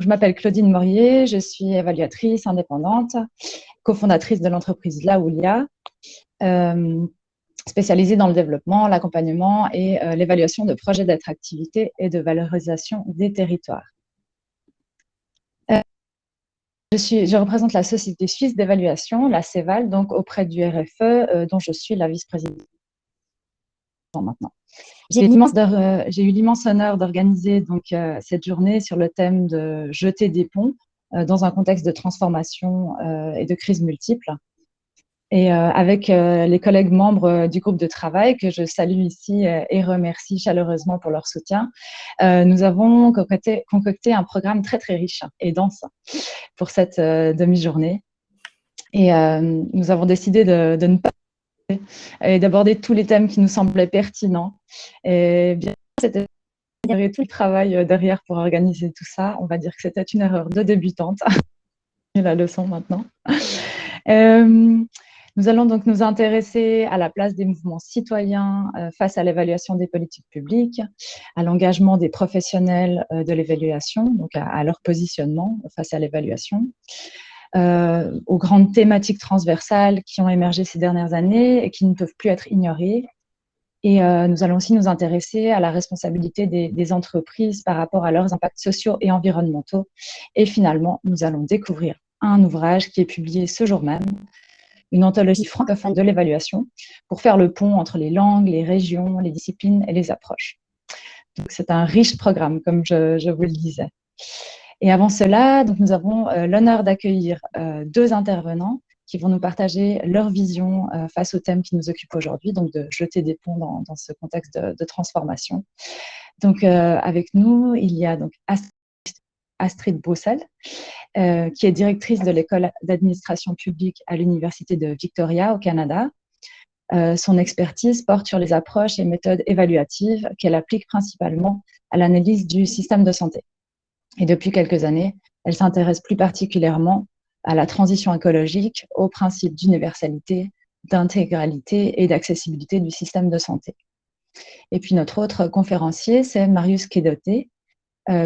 je m'appelle Claudine Morier, je suis évaluatrice indépendante, cofondatrice de l'entreprise Laoulia, spécialisée dans le développement, l'accompagnement et l'évaluation de projets d'attractivité et de valorisation des territoires. Je représente la Société suisse d'évaluation, la CEVAL, donc auprès du RFE, dont je suis la vice-présidente maintenant. J'ai eu l'immense honneur d'organiser donc cette journée sur le thème de jeter des ponts dans un contexte de transformation et de crise multiples. Et avec les collègues membres du groupe de travail que je salue ici et remercie chaleureusement pour leur soutien, nous avons concocté un programme très très riche et dense pour cette demi-journée. Et nous avons décidé de ne pas et d'aborder tous les thèmes qui nous semblaient pertinents. Et bien, c'était tout le travail derrière pour organiser tout ça. On va dire que c'était une erreur de débutante. La leçon maintenant. Nous allons donc nous intéresser à la place des mouvements citoyens face à l'évaluation des politiques publiques, à l'engagement des professionnels de l'évaluation, donc à leur positionnement face à l'évaluation, aux grandes thématiques transversales qui ont émergé ces dernières années et qui ne peuvent plus être ignorées. Et nous allons aussi nous intéresser à la responsabilité des entreprises par rapport à leurs impacts sociaux et environnementaux. Et finalement, nous allons découvrir un ouvrage qui est publié ce jour même, une anthologie francophone de l'évaluation, pour faire le pont entre les langues, les régions, les disciplines et les approches. Donc, c'est un riche programme, comme je vous le disais. Et avant cela, donc, nous avons l'honneur d'accueillir deux intervenants qui vont nous partager leur vision face au thème qui nous occupe aujourd'hui, donc de jeter des ponts dans ce contexte de transformation. Donc, avec nous, il y a donc Astrid Brussel, qui est directrice de l'école d'administration publique à l'Université de Victoria au Canada. Son expertise porte sur les approches et méthodes évaluatives qu'elle applique principalement à l'analyse du système de santé. Et depuis quelques années, elle s'intéresse plus particulièrement à la transition écologique, aux principes d'universalité, d'intégralité et d'accessibilité du système de santé. Et puis notre autre conférencier, c'est Marius Kedoté,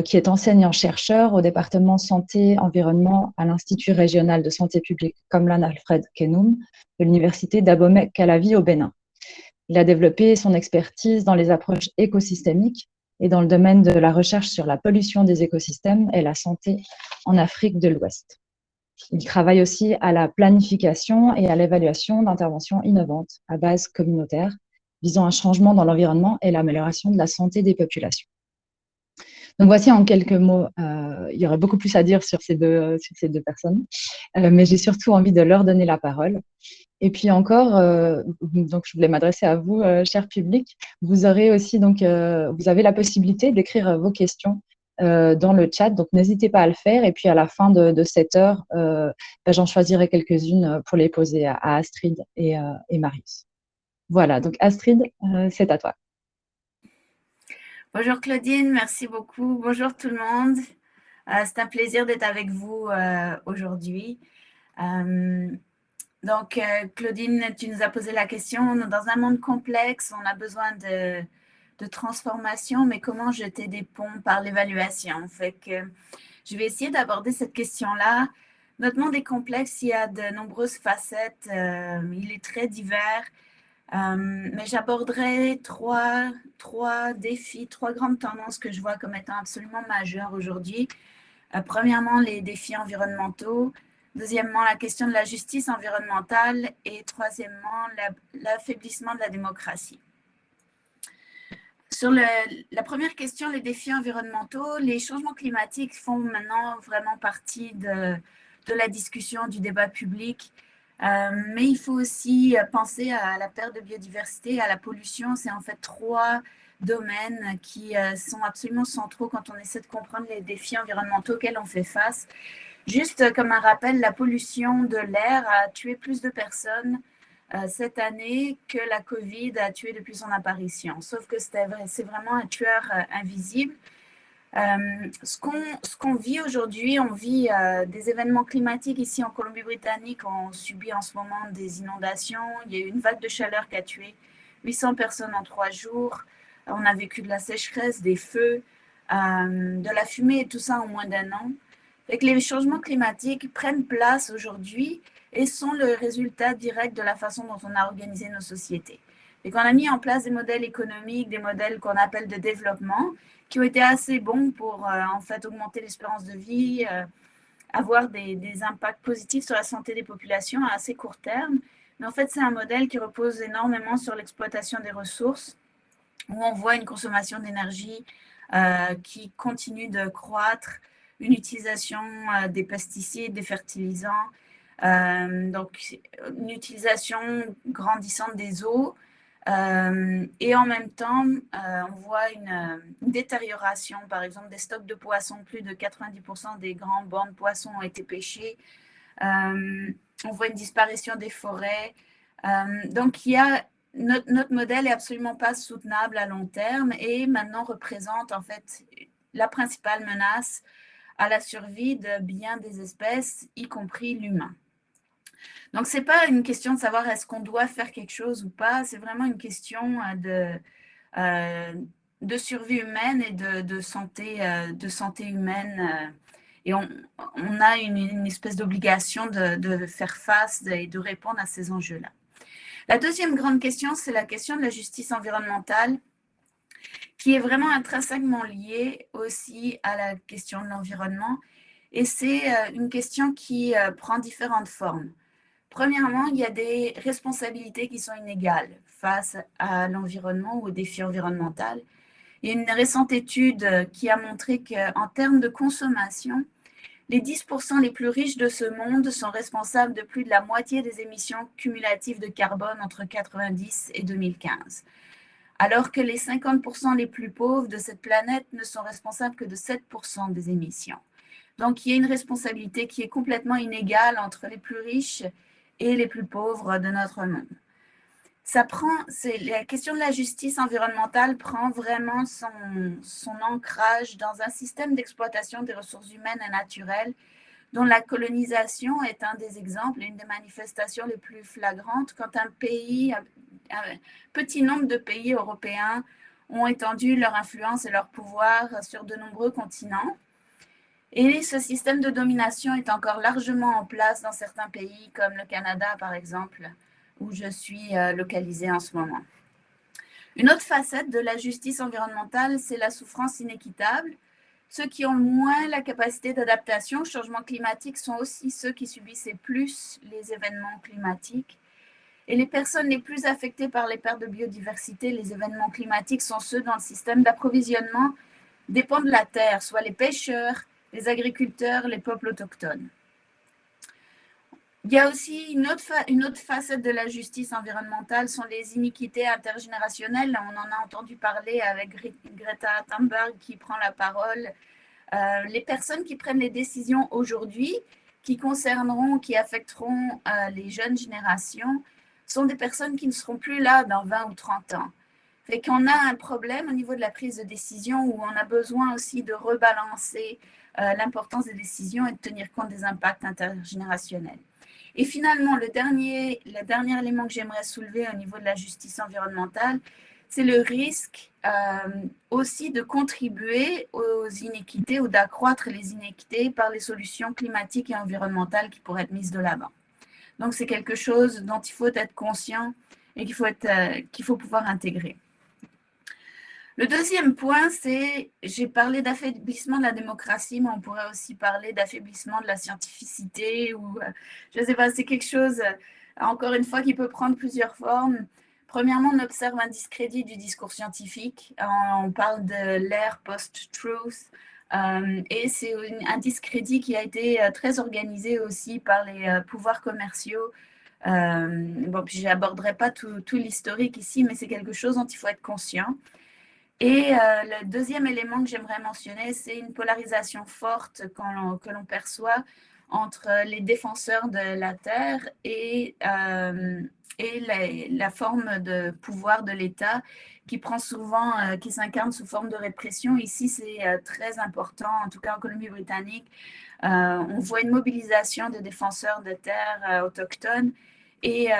qui est enseignant-chercheur au département santé-environnement à l'Institut régional de santé publique Komlan Alfred Kenoum de l'Université d'Abomey-Calavi au Bénin. Il a développé son expertise dans les approches écosystémiques et dans le domaine de la recherche sur la pollution des écosystèmes et la santé en Afrique de l'Ouest. Il travaille aussi à la planification et à l'évaluation d'interventions innovantes à base communautaire visant un changement dans l'environnement et l'amélioration de la santé des populations. Donc voici en quelques mots, il y aurait beaucoup plus à dire sur ces deux personnes, mais j'ai surtout envie de leur donner la parole. Et puis encore, donc je voulais m'adresser à vous, cher public. Vous aurez aussi donc, vous avez la possibilité d'écrire vos questions dans le chat, donc n'hésitez pas à le faire. Et puis à la fin de cette heure, j'en choisirai quelques-unes pour les poser à Astrid et Marius. Voilà, donc Astrid, c'est à toi. Bonjour Claudine, merci beaucoup. Bonjour tout le monde. C'est un plaisir d'être avec vous aujourd'hui. Donc, Claudine, tu nous as posé la question, dans un monde complexe, on a besoin de transformation, mais comment jeter des ponts par l'évaluation? Fait que je vais essayer d'aborder cette question-là. Notre monde est complexe, il y a de nombreuses facettes, il est très divers. Mais j'aborderai trois défis, trois grandes tendances que je vois comme étant absolument majeures aujourd'hui. Premièrement, les défis environnementaux. Deuxièmement, la question de la justice environnementale. Et troisièmement, l'affaiblissement de la démocratie. Sur la première question, les défis environnementaux, les changements climatiques font maintenant vraiment partie de la discussion, du débat public. Mais il faut aussi penser à la perte de biodiversité, à la pollution. C'est en fait trois domaines qui sont absolument centraux quand on essaie de comprendre les défis environnementaux auxquels on fait face. Juste comme un rappel, la pollution de l'air a tué plus de personnes cette année que la Covid a tué depuis son apparition. Sauf que c'est vraiment un tueur invisible. Ce qu'on vit aujourd'hui, on vit des événements climatiques ici en Colombie-Britannique. On subit en ce moment des inondations. Il y a eu une vague de chaleur qui a tué 800 personnes en 3 jours. On a vécu de la sécheresse, des feux, de la fumée et tout ça en moins d'1 an. Et que les changements climatiques prennent place aujourd'hui et sont le résultat direct de la façon dont on a organisé nos sociétés. Et qu'on a mis en place des modèles économiques, des modèles qu'on appelle de développement, qui ont été assez bons pour en fait augmenter l'espérance de vie, avoir des impacts positifs sur la santé des populations à assez court terme. Mais en fait, c'est un modèle qui repose énormément sur l'exploitation des ressources, où on voit une consommation d'énergie qui continue de croître, une utilisation des pesticides, des fertilisants, donc une utilisation grandissante des eaux, et en même temps, on voit une détérioration, par exemple, des stocks de poissons. Plus de 90% des grands bancs de poissons ont été pêchés. On voit une disparition des forêts. Donc, notre modèle n'est absolument pas soutenable à long terme et maintenant représente en fait la principale menace à la survie de bien des espèces, y compris l'humain. Donc, ce n'est pas une question de savoir est-ce qu'on doit faire quelque chose ou pas, c'est vraiment une question de survie humaine et de santé humaine. Et on a une espèce d'obligation de faire face et de répondre à ces enjeux-là. La deuxième grande question, c'est la question de la justice environnementale, qui est vraiment intrinsèquement liée aussi à la question de l'environnement. Et c'est une question qui prend différentes formes. Premièrement, il y a des responsabilités qui sont inégales face à l'environnement ou aux défis environnementaux. Il y a une récente étude qui a montré qu'en termes de consommation, les 10% les plus riches de ce monde sont responsables de plus de la moitié des émissions cumulatives de carbone entre 1990 et 2015, alors que les 50% les plus pauvres de cette planète ne sont responsables que de 7% des émissions. Donc, il y a une responsabilité qui est complètement inégale entre les plus riches et les plus pauvres de notre monde. La question de la justice environnementale prend vraiment son ancrage dans un système d'exploitation des ressources humaines et naturelles dont la colonisation est un des exemples, une des manifestations les plus flagrantes quand un petit nombre de pays européens ont étendu leur influence et leur pouvoir sur de nombreux continents. Et ce système de domination est encore largement en place dans certains pays comme le Canada, par exemple, où je suis localisée en ce moment. Une autre facette de la justice environnementale, c'est la souffrance inéquitable. Ceux qui ont le moins la capacité d'adaptation au changement climatique sont aussi ceux qui subissent le plus les événements climatiques. Et les personnes les plus affectées par les pertes de biodiversité, les événements climatiques, sont ceux dont le système d'approvisionnement dépend de la terre, soit les pêcheurs, les agriculteurs, les peuples autochtones. Il y a aussi une autre facette de la justice environnementale, sont les iniquités intergénérationnelles. On en a entendu parler avec Greta Thunberg qui prend la parole. Les personnes qui prennent les décisions aujourd'hui, qui affecteront les jeunes générations, sont des personnes qui ne seront plus là dans 20 ou 30 ans. Fait qu'on a un problème au niveau de la prise de décision où on a besoin aussi de rebalancer l'importance des décisions et de tenir compte des impacts intergénérationnels. Et finalement, le dernier élément que j'aimerais soulever au niveau de la justice environnementale, c'est le risque aussi de contribuer aux inéquités ou d'accroître les inéquités par les solutions climatiques et environnementales qui pourraient être mises de l'avant. Donc, c'est quelque chose dont il faut être conscient et qu'il faut pouvoir intégrer. Le deuxième point, c'est, j'ai parlé d'affaiblissement de la démocratie, mais on pourrait aussi parler d'affaiblissement de la scientificité ou, je ne sais pas, c'est quelque chose, encore une fois, qui peut prendre plusieurs formes. Premièrement, on observe un discrédit du discours scientifique. On parle de l'ère post-truth. Et c'est un discrédit qui a été très organisé aussi par les pouvoirs commerciaux. Bon, puis je n'aborderai pas tout l'historique ici, mais c'est quelque chose dont il faut être conscient. Et le deuxième élément que j'aimerais mentionner, c'est une polarisation forte que l'on perçoit entre les défenseurs de la Terre et la forme de pouvoir de l'État qui s'incarne sous forme de répression. Ici, c'est très important, en tout cas en Colombie-Britannique. On voit une mobilisation des défenseurs de terres autochtones et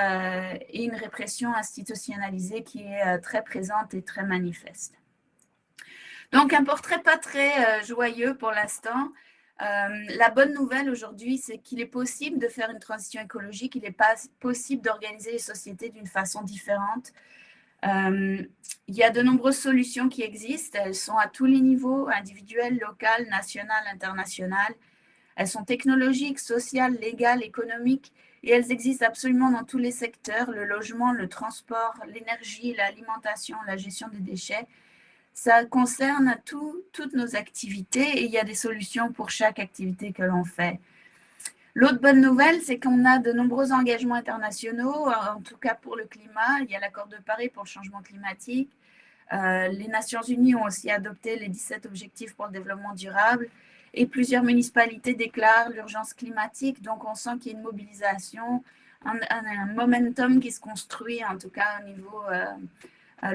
une répression institutionnalisée qui est très présente et très manifeste. Donc, un portrait pas très joyeux pour l'instant. La bonne nouvelle aujourd'hui, c'est qu'il est possible de faire une transition écologique, il est pas possible d'organiser les sociétés d'une façon différente. Il y a de nombreuses solutions qui existent, elles sont à tous les niveaux, individuel, local, national, international. Elles sont technologiques, sociales, légales, économiques, et elles existent absolument dans tous les secteurs, le logement, le transport, l'énergie, l'alimentation, la gestion des déchets. Ça concerne toutes nos activités et il y a des solutions pour chaque activité que l'on fait. L'autre bonne nouvelle, c'est qu'on a de nombreux engagements internationaux, en tout cas pour le climat. Il y a l'accord de Paris pour le changement climatique. Les Nations Unies ont aussi adopté les 17 objectifs pour le développement durable et plusieurs municipalités déclarent l'urgence climatique. Donc, on sent qu'il y a une mobilisation, un momentum qui se construit, en tout cas au niveau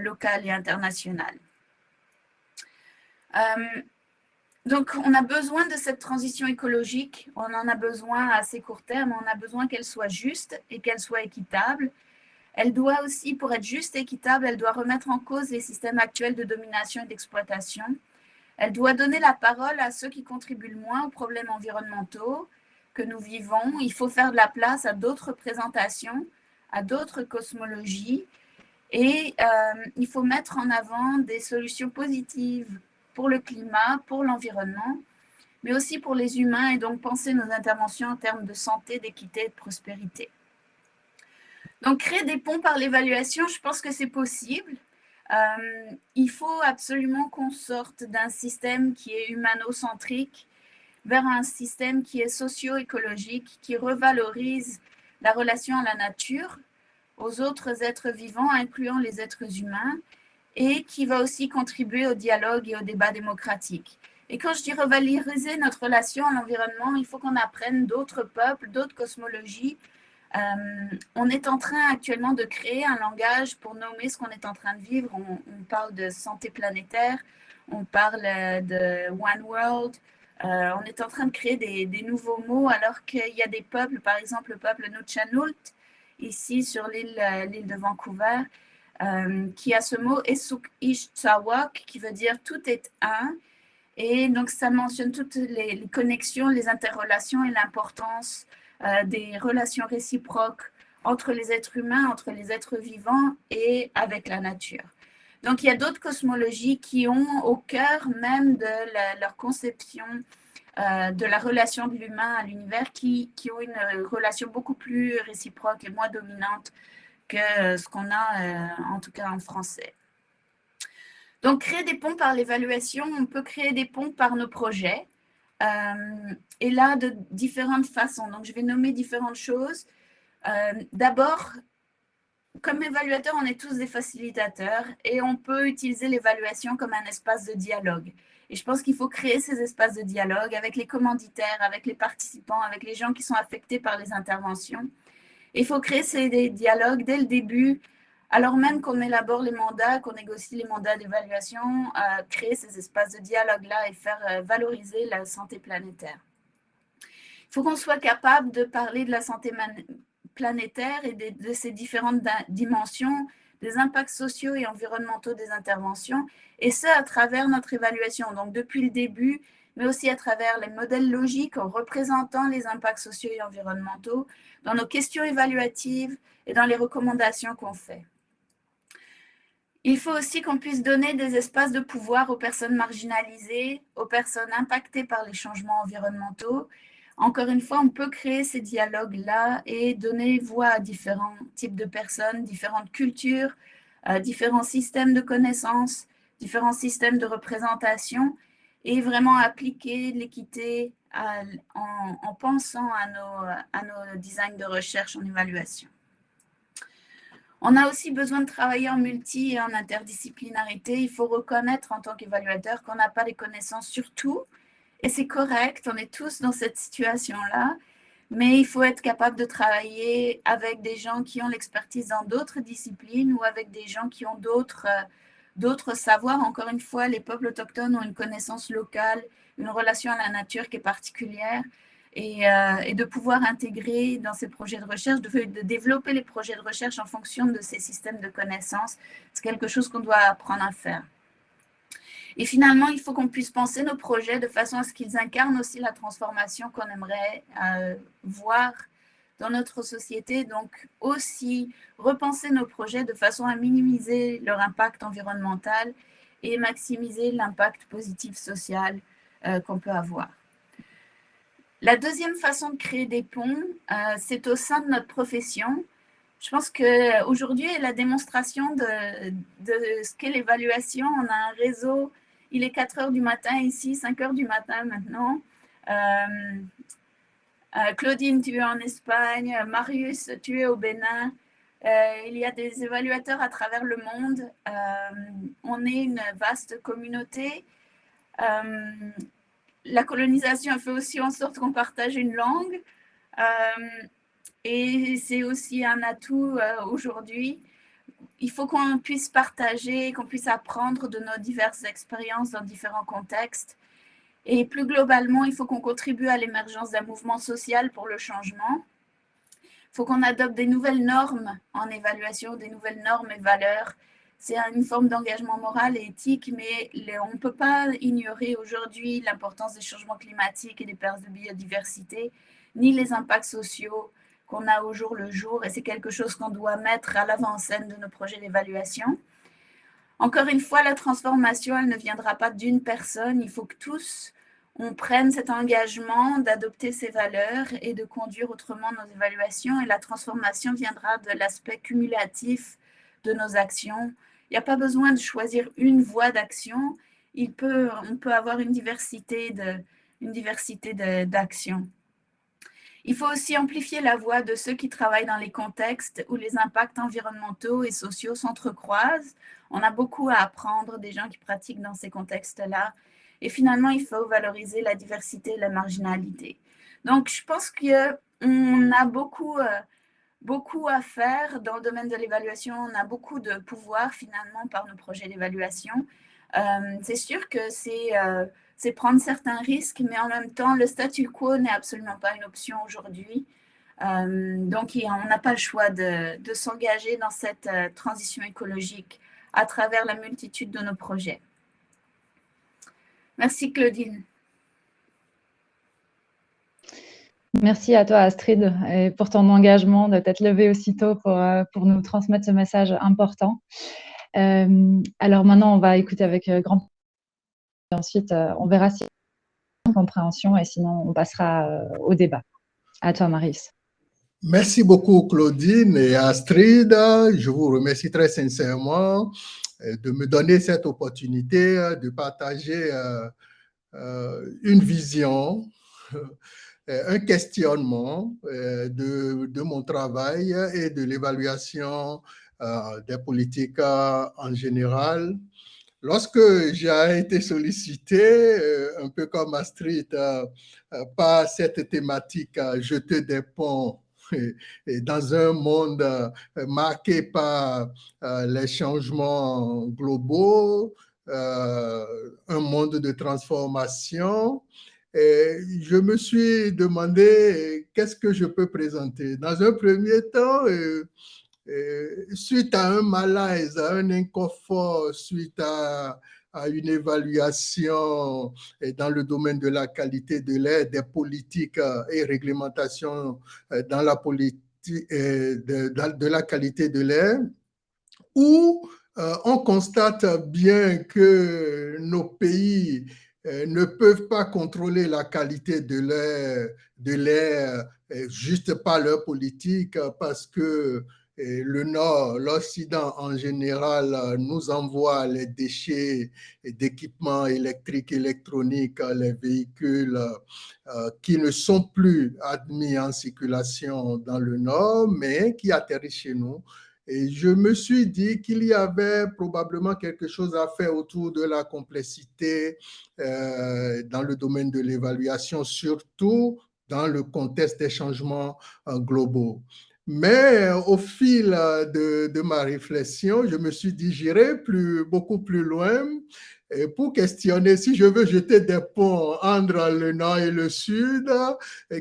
local et international. Donc, on a besoin de cette transition écologique, on en a besoin à assez court terme, on a besoin qu'elle soit juste et qu'elle soit équitable. Elle doit aussi, pour être juste et équitable, elle doit remettre en cause les systèmes actuels de domination et d'exploitation. Elle doit donner la parole à ceux qui contribuent le moins aux problèmes environnementaux que nous vivons. Il faut faire de la place à d'autres représentations, à d'autres cosmologies et il faut mettre en avant des solutions positives pour le climat, pour l'environnement, mais aussi pour les humains et donc penser nos interventions en termes de santé, d'équité et de prospérité. Donc, créer des ponts par l'évaluation, je pense que c'est possible. Il faut absolument qu'on sorte d'un système qui est humano-centrique vers un système qui est socio-écologique, qui revalorise la relation à la nature, aux autres êtres vivants, incluant les êtres humains, et qui va aussi contribuer au dialogue et au débat démocratique. Et quand je dis revaloriser notre relation à l'environnement, il faut qu'on apprenne d'autres peuples, d'autres cosmologies. On est en train actuellement de créer un langage pour nommer ce qu'on est en train de vivre. On parle de santé planétaire, on parle de One World. On est en train de créer des nouveaux mots alors qu'il y a des peuples, par exemple le peuple Nuu-chah-nulth, ici sur l'île de Vancouver, qui a ce mot Esuk-ish-tsawak, qui veut dire tout est un. Et donc, ça mentionne toutes les connexions, les interrelations et l'importance des relations réciproques entre les êtres humains, entre les êtres vivants et avec la nature. Donc, il y a d'autres cosmologies qui ont au cœur même de leur conception de la relation de l'humain à l'univers qui ont une relation beaucoup plus réciproque et moins dominante que ce qu'on a, en tout cas en français. Donc, créer des ponts par l'évaluation, on peut créer des ponts par nos projets. Et là, de différentes façons. Donc, je vais nommer différentes choses. D'abord, comme évaluateur, on est tous des facilitateurs et on peut utiliser l'évaluation comme un espace de dialogue. Et je pense qu'il faut créer ces espaces de dialogue avec les commanditaires, avec les participants, avec les gens qui sont affectés par les interventions. Et il faut créer ces dialogues dès le début, alors même qu'on élabore les mandats, qu'on négocie les mandats d'évaluation, créer ces espaces de dialogue-là et faire valoriser la santé planétaire. Il faut qu'on soit capable de parler de la santé planétaire et de ces différentes dimensions, des impacts sociaux et environnementaux des interventions, et ce, à travers notre évaluation. Donc, depuis le début, mais aussi à travers les modèles logiques en représentant les impacts sociaux et environnementaux, dans nos questions évaluatives et dans les recommandations qu'on fait. Il faut aussi qu'on puisse donner des espaces de pouvoir aux personnes marginalisées, aux personnes impactées par les changements environnementaux. Encore une fois, on peut créer ces dialogues-là et donner voix à différents types de personnes, différentes cultures, différents systèmes de connaissances, différents systèmes de représentation et vraiment appliquer l'équité en pensant à nos designs de recherche en évaluation. On a aussi besoin de travailler en multi et en interdisciplinarité. Il faut reconnaître en tant qu'évaluateur qu'on n'a pas les connaissances sur tout. Et c'est correct, on est tous dans cette situation-là. Mais il faut être capable de travailler avec des gens qui ont l'expertise dans d'autres disciplines ou avec des gens qui ont d'autres savoirs. Encore une fois, les peuples autochtones ont une connaissance locale, une relation à la nature qui est particulière. Et de pouvoir intégrer dans ces projets de recherche, de développer les projets de recherche en fonction de ces systèmes de connaissances. C'est quelque chose qu'on doit apprendre à faire. Et finalement, il faut qu'on puisse penser nos projets de façon à ce qu'ils incarnent aussi la transformation qu'on aimerait voir dans notre société. Donc aussi repenser nos projets de façon à minimiser leur impact environnemental et maximiser l'impact positif social qu'on peut avoir. La deuxième façon de créer des ponts, c'est au sein de notre profession. Je pense qu'aujourd'hui, la démonstration de ce qu'est l'évaluation, on a un réseau, il est 4 heures du matin ici, 5 heures du matin maintenant. Claudine, tu es en Espagne, Marius, tu es au Bénin. Il y a des évaluateurs à travers le monde. On est une vaste communauté. La colonisation fait aussi en sorte qu'on partage une langue. Et c'est aussi un atout aujourd'hui. Il faut qu'on puisse partager, qu'on puisse apprendre de nos diverses expériences dans différents contextes. Et plus globalement, il faut qu'on contribue à l'émergence d'un mouvement social pour le changement. Il faut qu'on adopte des nouvelles normes en évaluation, des nouvelles normes et valeurs. C'est une forme d'engagement moral et éthique, mais on ne peut pas ignorer aujourd'hui l'importance des changements climatiques et des pertes de biodiversité, ni les impacts sociaux qu'on a au jour le jour, et c'est quelque chose qu'on doit mettre à l'avant-scène de nos projets d'évaluation. Encore une fois, la transformation, elle ne viendra pas d'une personne, il faut que tous on prenne cet engagement d'adopter ces valeurs et de conduire autrement nos évaluations, et la transformation viendra de l'aspect cumulatif de nos actions. Il n'y a pas besoin de choisir une voie d'action, on peut avoir une diversité d'actions. Il faut aussi amplifier la voix de ceux qui travaillent dans les contextes où les impacts environnementaux et sociaux s'entrecroisent. On a beaucoup à apprendre des gens qui pratiquent dans ces contextes-là. Et finalement, il faut valoriser la diversité et la marginalité. Donc, je pense qu'on a beaucoup à faire dans le domaine de l'évaluation. On a beaucoup de pouvoir finalement par nos projets d'évaluation. C'est sûr que c'est prendre certains risques, mais en même temps, le statu quo n'est absolument pas une option aujourd'hui. Donc, on n'a pas le choix de s'engager dans cette transition écologique à travers la multitude de nos projets. Merci Claudine. Merci à toi Astrid et pour ton engagement de t'être levée aussitôt pour nous transmettre ce message important. Alors maintenant, on va écouter avec grand plaisir. Et ensuite, on verra si on a une compréhension et sinon, on passera au débat. À toi, Marius. Merci beaucoup, Claudine et Astrid. Je vous remercie très sincèrement de me donner cette opportunité de partager une vision, un questionnement de mon travail et de l'évaluation des politiques en général. Lorsque j'ai été sollicité, un peu comme Astrid, par cette thématique jeter des ponts et dans un monde marqué par les changements globaux, un monde de transformation, et je me suis demandé qu'est-ce que je peux présenter. Dans un premier temps, suite à un malaise, à un inconfort, suite à une évaluation dans le domaine de la qualité de l'air, des politiques et réglementations dans la politique de la qualité de l'air, où on constate bien que nos pays ne peuvent pas contrôler la qualité de l'air juste par leur politique, parce que le Nord, l'Occident en général nous envoie les déchets d'équipements électriques, électroniques, les véhicules qui ne sont plus admis en circulation dans le Nord, mais qui atterrissent chez nous. Et je me suis dit qu'il y avait probablement quelque chose à faire autour de la complexité dans le domaine de l'évaluation, surtout dans le contexte des changements globaux. Mais au fil de ma réflexion, je me suis dit, j'irai beaucoup plus loin pour questionner si je veux jeter des ponts entre le Nord et le Sud,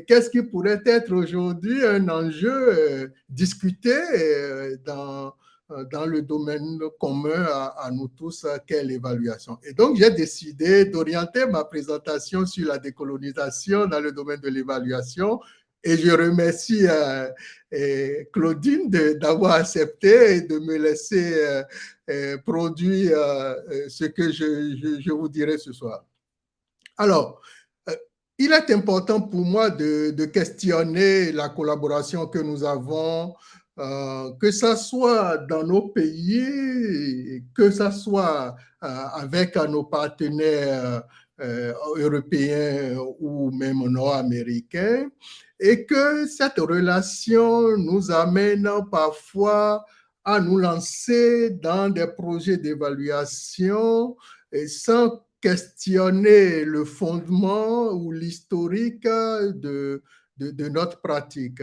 qu'est-ce qui pourrait être aujourd'hui un enjeu discuté dans dans le domaine commun à nous tous, qu'est l'évaluation. Et donc, j'ai décidé d'orienter ma présentation sur la décolonisation dans le domaine de l'évaluation. Et je remercie Claudine d'avoir accepté et de me laisser produire ce que je vous dirai ce soir. Alors, il est important pour moi de questionner la collaboration que nous avons, que ce soit dans nos pays, que ce soit avec nos partenaires européens ou même nord-américains, et que cette relation nous amène parfois à nous lancer dans des projets d'évaluation sans questionner le fondement ou l'historique de notre pratique.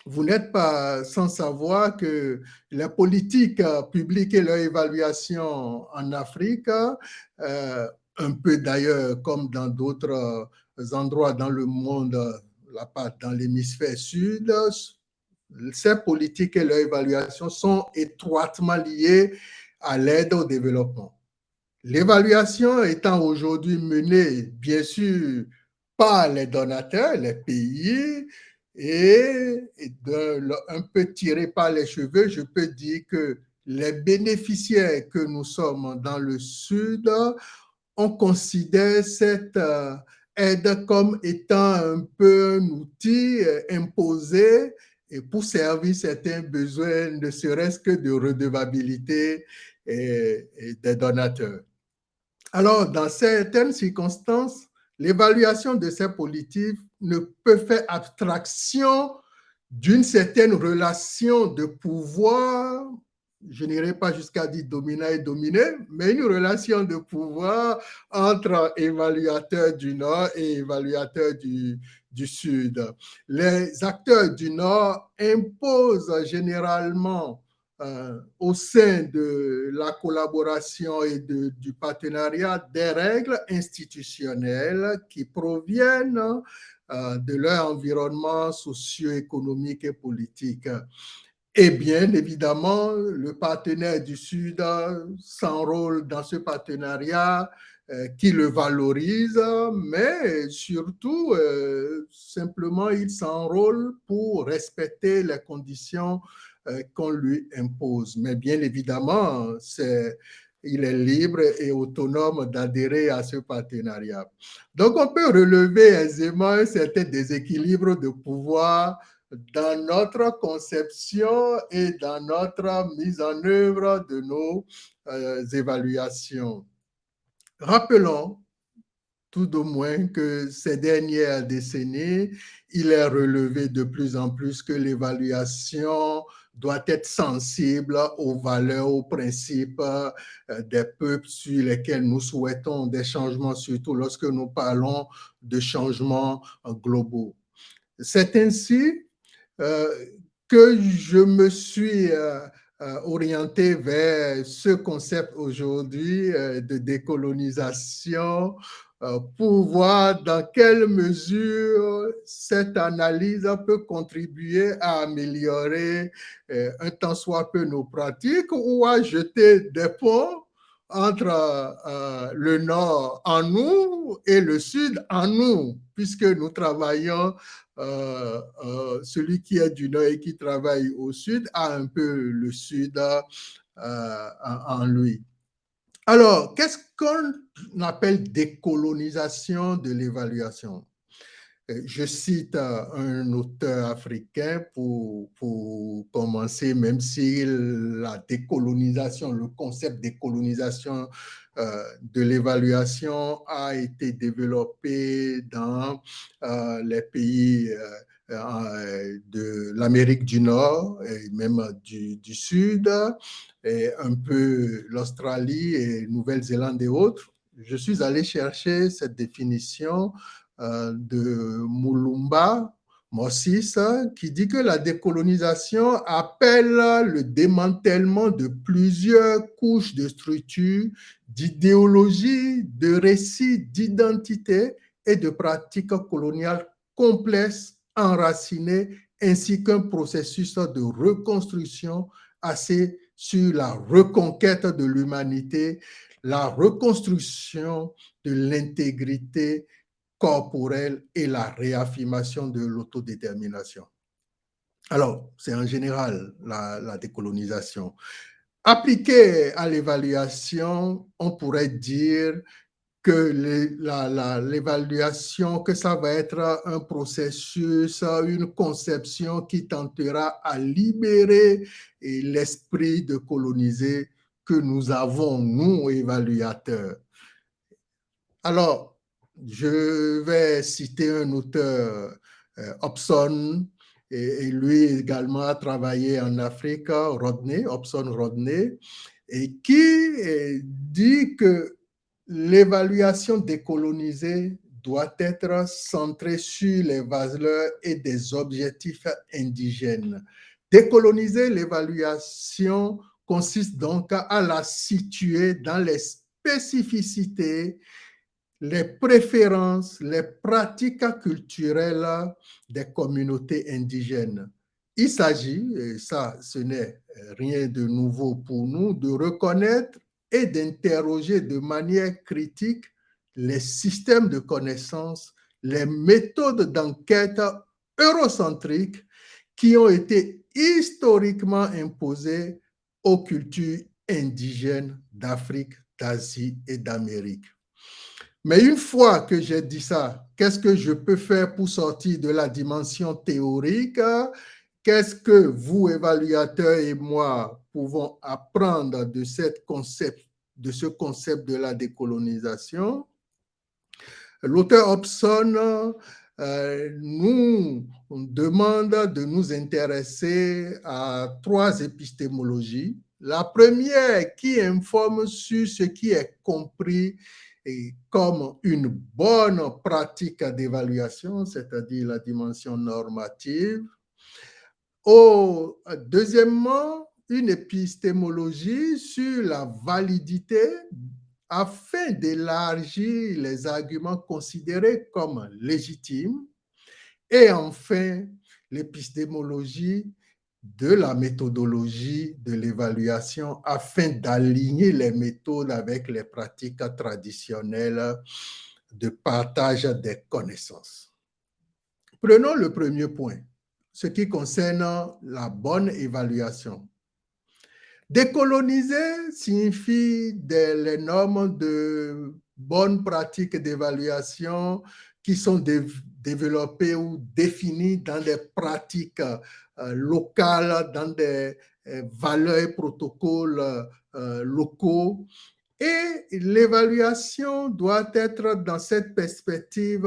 Vous n'êtes pas sans savoir que la politique publique et leur évaluation en Afrique, un peu d'ailleurs comme dans d'autres endroits dans le monde, dans l'hémisphère sud, ces politiques et leur évaluation sont étroitement liées à l'aide au développement. L'évaluation étant aujourd'hui menée, bien sûr, par les donateurs, les pays, et un peu tiré par les cheveux, je peux dire que les bénéficiaires que nous sommes dans le Sud, on considère cette aide comme étant un peu un outil imposé et pour servir certains besoins, ne serait-ce que de redevabilité et des donateurs. Alors, dans certaines circonstances, l'évaluation de ces politiques ne peut faire abstraction d'une certaine relation de pouvoir, je n'irai pas jusqu'à dire dominant et dominé, mais une relation de pouvoir entre évaluateurs du Nord et évaluateurs du Sud. Les acteurs du Nord imposent généralement au sein de la collaboration et du partenariat des règles institutionnelles qui proviennent de leur environnement socio-économique et politique. Et bien évidemment, le partenaire du Sud s'enrôle dans ce partenariat qui le valorise, mais surtout, simplement, il s'enrôle pour respecter les conditions qu'on lui impose. Mais bien évidemment, il est libre et autonome d'adhérer à ce partenariat. Donc, on peut relever aisément un certain déséquilibre de pouvoir dans notre conception et dans notre mise en œuvre de nos évaluations. Rappelons tout au moins que ces dernières décennies, il est relevé de plus en plus que l'évaluation doit être sensible aux valeurs, aux principes des peuples sur lesquels nous souhaitons des changements, surtout lorsque nous parlons de changements globaux. C'est ainsi que je me suis orienté vers ce concept aujourd'hui de décolonisation pour voir dans quelle mesure cette analyse peut contribuer à améliorer un tant soit peu nos pratiques ou à jeter des ponts entre le Nord en nous et le Sud en nous, puisque nous travaillons, celui qui est du Nord et qui travaille au Sud a un peu le Sud en lui. Alors, qu'est-ce qu'on appelle décolonisation de l'évaluation? Je cite un auteur africain pour commencer, même si la décolonisation, le concept de décolonisation de l'évaluation a été développé dans les pays de l'Amérique du Nord et même du Sud, et un peu l'Australie et Nouvelle-Zélande et autres. Je suis allé chercher cette définition de Mulumba Moses, qui dit que la décolonisation appelle le démantèlement de plusieurs couches de structures, d'idéologies, de récits, d'identités et de pratiques coloniales complexes, enracinées, ainsi qu'un processus de reconstruction assez sur la reconquête de l'humanité, la reconstruction de l'intégrité corporelle et la réaffirmation de l'autodétermination. Alors, c'est en général la décolonisation. Appliqué à l'évaluation, on pourrait dire que l'évaluation, que ça va être un processus, une conception qui tentera à libérer l'esprit de coloniser que nous avons, nous, évaluateurs. Alors, je vais citer un auteur, Hobson, et lui également a travaillé en Afrique, Hobson Rodney, et qui dit que l'évaluation décolonisée doit être centrée sur les valeurs et des objectifs indigènes. Décoloniser l'évaluation consiste donc à la situer dans les spécificités, les préférences, les pratiques culturelles des communautés indigènes. Il s'agit, et ça ce n'est rien de nouveau pour nous, de reconnaître et d'interroger de manière critique les systèmes de connaissances, les méthodes d'enquête eurocentriques qui ont été historiquement imposées aux cultures indigènes d'Afrique, d'Asie et d'Amérique. Mais une fois que j'ai dit ça, qu'est-ce que je peux faire pour sortir de la dimension théorique? Qu'est-ce que vous, évaluateurs et moi, pouvons apprendre de ce concept de la décolonisation? L'auteur Hobson nous demande de nous intéresser à 3 épistémologies. La première qui informe sur ce qui est compris et comme une bonne pratique d'évaluation, c'est-à-dire la dimension normative. Deuxièmement, une épistémologie sur la validité afin d'élargir les arguments considérés comme légitimes. Et enfin, l'épistémologie de la méthodologie de l'évaluation afin d'aligner les méthodes avec les pratiques traditionnelles de partage des connaissances. Prenons le premier point, ce qui concerne la bonne évaluation. Décoloniser signifie les normes de bonnes pratiques d'évaluation qui sont développées ou définies dans des pratiques locales, dans des valeurs et protocoles locaux. Et l'évaluation doit être dans cette perspective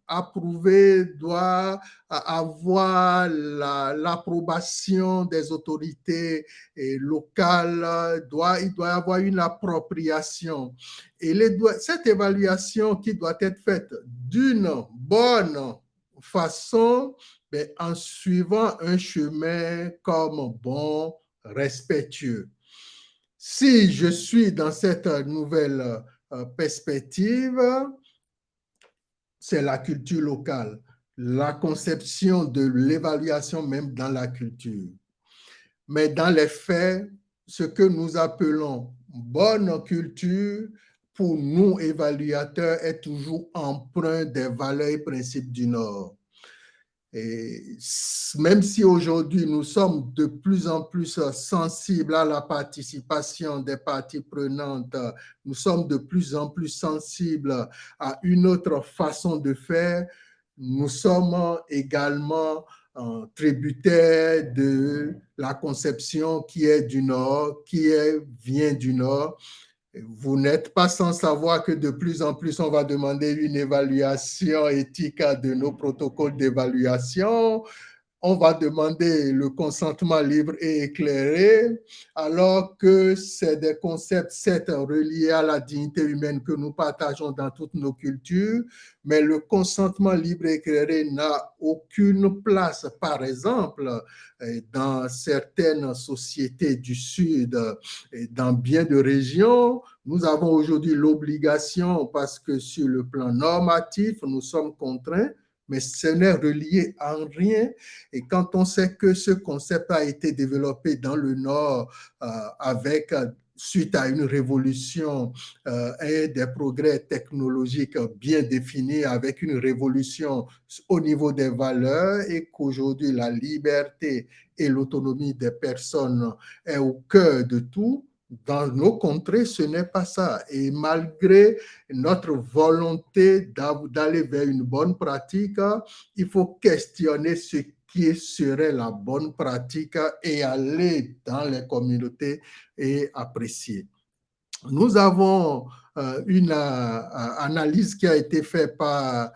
approuvée, doit avoir l'approbation des autorités locales, il doit y avoir une appropriation. Et cette évaluation qui doit être faite d'une bonne façon, en suivant un chemin comme bon, respectueux. Si je suis dans cette nouvelle perspective, c'est la culture locale, la conception de l'évaluation même dans la culture. Mais dans les faits, ce que nous appelons bonne culture, pour nous évaluateurs, est toujours empreint des valeurs et principes du Nord. Et même si aujourd'hui nous sommes de plus en plus sensibles à la participation des parties prenantes, nous sommes de plus en plus sensibles à une autre façon de faire, nous sommes également tributaires de la conception qui est du Nord, vient du Nord. Vous n'êtes pas sans savoir que de plus en plus, on va demander une évaluation éthique de nos protocoles d'évaluation. On va demander le consentement libre et éclairé, alors que c'est des concepts, certes, reliés à la dignité humaine que nous partageons dans toutes nos cultures, mais le consentement libre et éclairé n'a aucune place. Par exemple, dans certaines sociétés du Sud, dans bien de régions, nous avons aujourd'hui l'obligation, parce que sur le plan normatif, nous sommes contraints, mais ce n'est relié en rien. Et quand on sait que ce concept a été développé dans le Nord suite à une révolution et des progrès technologiques bien définis, avec une révolution au niveau des valeurs, et qu'aujourd'hui la liberté et l'autonomie des personnes est au cœur de tout. Dans nos contrées, ce n'est pas ça. Et malgré notre volonté d'aller vers une bonne pratique, il faut questionner ce qui serait la bonne pratique et aller dans les communautés et apprécier. Nous avons une analyse qui a été faite par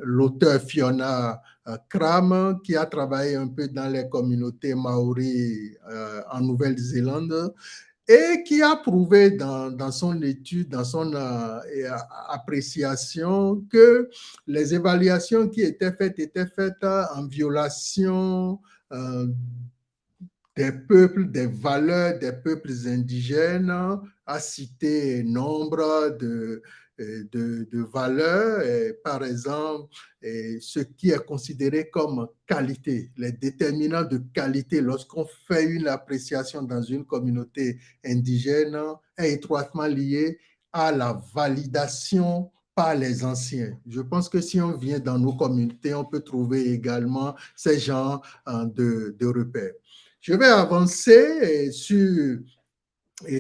l'auteur Fiona Cram, qui a travaillé un peu dans les communautés maoris en Nouvelle-Zélande, et qui a prouvé dans son étude, dans son appréciation, que les évaluations qui étaient faites en violation des peuples, des valeurs des peuples indigènes, a cité nombre de valeurs, par exemple, ce qui est considéré comme qualité, les déterminants de qualité lorsqu'on fait une appréciation dans une communauté indigène est étroitement lié à la validation par les anciens. Je pense que si on vient dans nos communautés, on peut trouver également ces genres de repères. Je vais avancer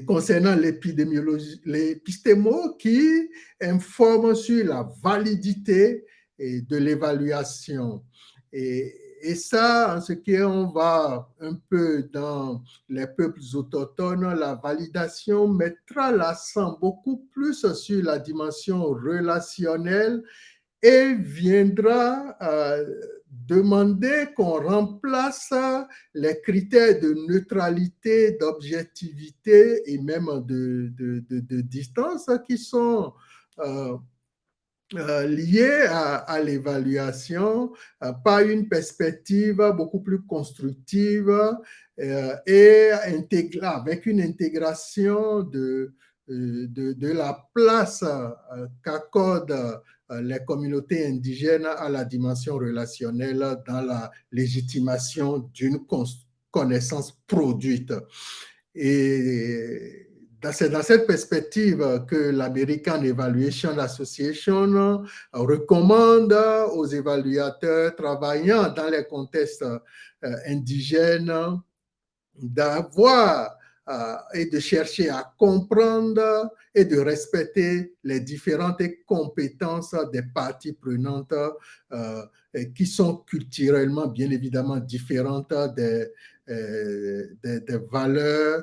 concernant l'épidémiologie, l'épistémo qui informe sur la validité de l'évaluation. Et ça, en ce qui on va un peu dans les peuples autochtones, la validation mettra l'accent beaucoup plus sur la dimension relationnelle et viendra demander qu'on remplace les critères de neutralité, d'objectivité et même de distance qui sont liés à l'évaluation par une perspective beaucoup plus constructive et avec une intégration de la place qu'accordent les communautés indigènes à la dimension relationnelle dans la légitimation d'une connaissance produite. Et c'est dans cette perspective que l'American Evaluation Association recommande aux évaluateurs travaillant dans les contextes indigènes d'avoir et de chercher à comprendre et de respecter les différentes compétences des parties prenantes qui sont culturellement, bien évidemment, différentes des valeurs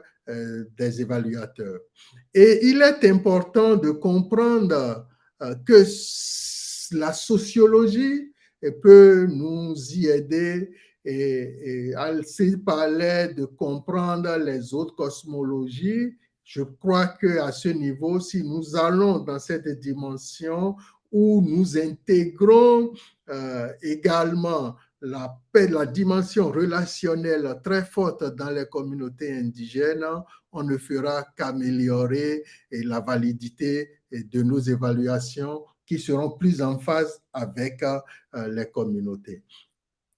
des évaluateurs. Et il est important de comprendre que la sociologie peut nous y aider. Et s'il parlait de comprendre les autres cosmologies, je crois qu'à ce niveau, si nous allons dans cette dimension où nous intégrons également la dimension relationnelle très forte dans les communautés indigènes, on ne fera qu'améliorer la validité de nos évaluations qui seront plus en phase avec les communautés.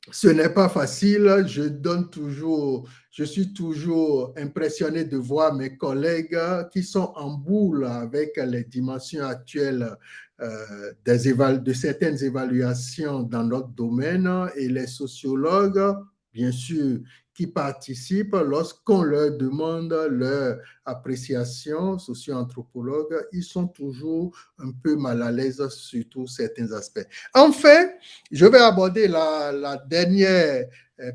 Ce n'est pas facile, je suis toujours impressionné de voir mes collègues qui sont en boule avec les dimensions actuelles de certaines évaluations dans notre domaine, et les sociologues, bien sûr, qui participent lorsqu'on leur demande leur appréciation, socio-anthropologues, ils sont toujours un peu mal à l'aise sur tous certains aspects. Enfin, je vais aborder la dernière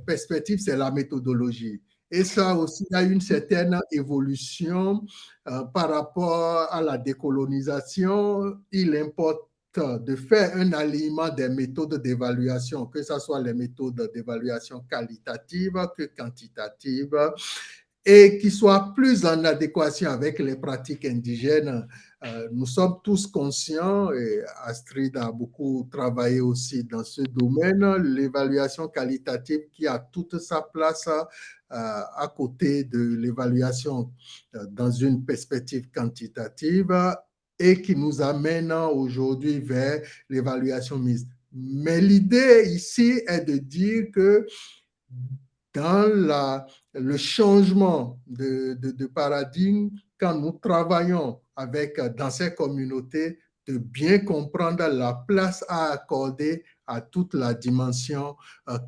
perspective, c'est la méthodologie. Et ça aussi, il y a une certaine évolution par rapport à la décolonisation. Il importe de faire un alignement des méthodes d'évaluation, que ce soit les méthodes d'évaluation qualitative que quantitative, et qui soient plus en adéquation avec les pratiques indigènes. Nous sommes tous conscients, et Astrid a beaucoup travaillé aussi dans ce domaine, l'évaluation qualitative qui a toute sa place à côté de l'évaluation dans une perspective quantitative, et qui nous amène aujourd'hui vers l'évaluation Mais l'idée ici est de dire que dans le changement de paradigme, quand nous travaillons dans ces communautés, de bien comprendre la place à accorder à toute la dimension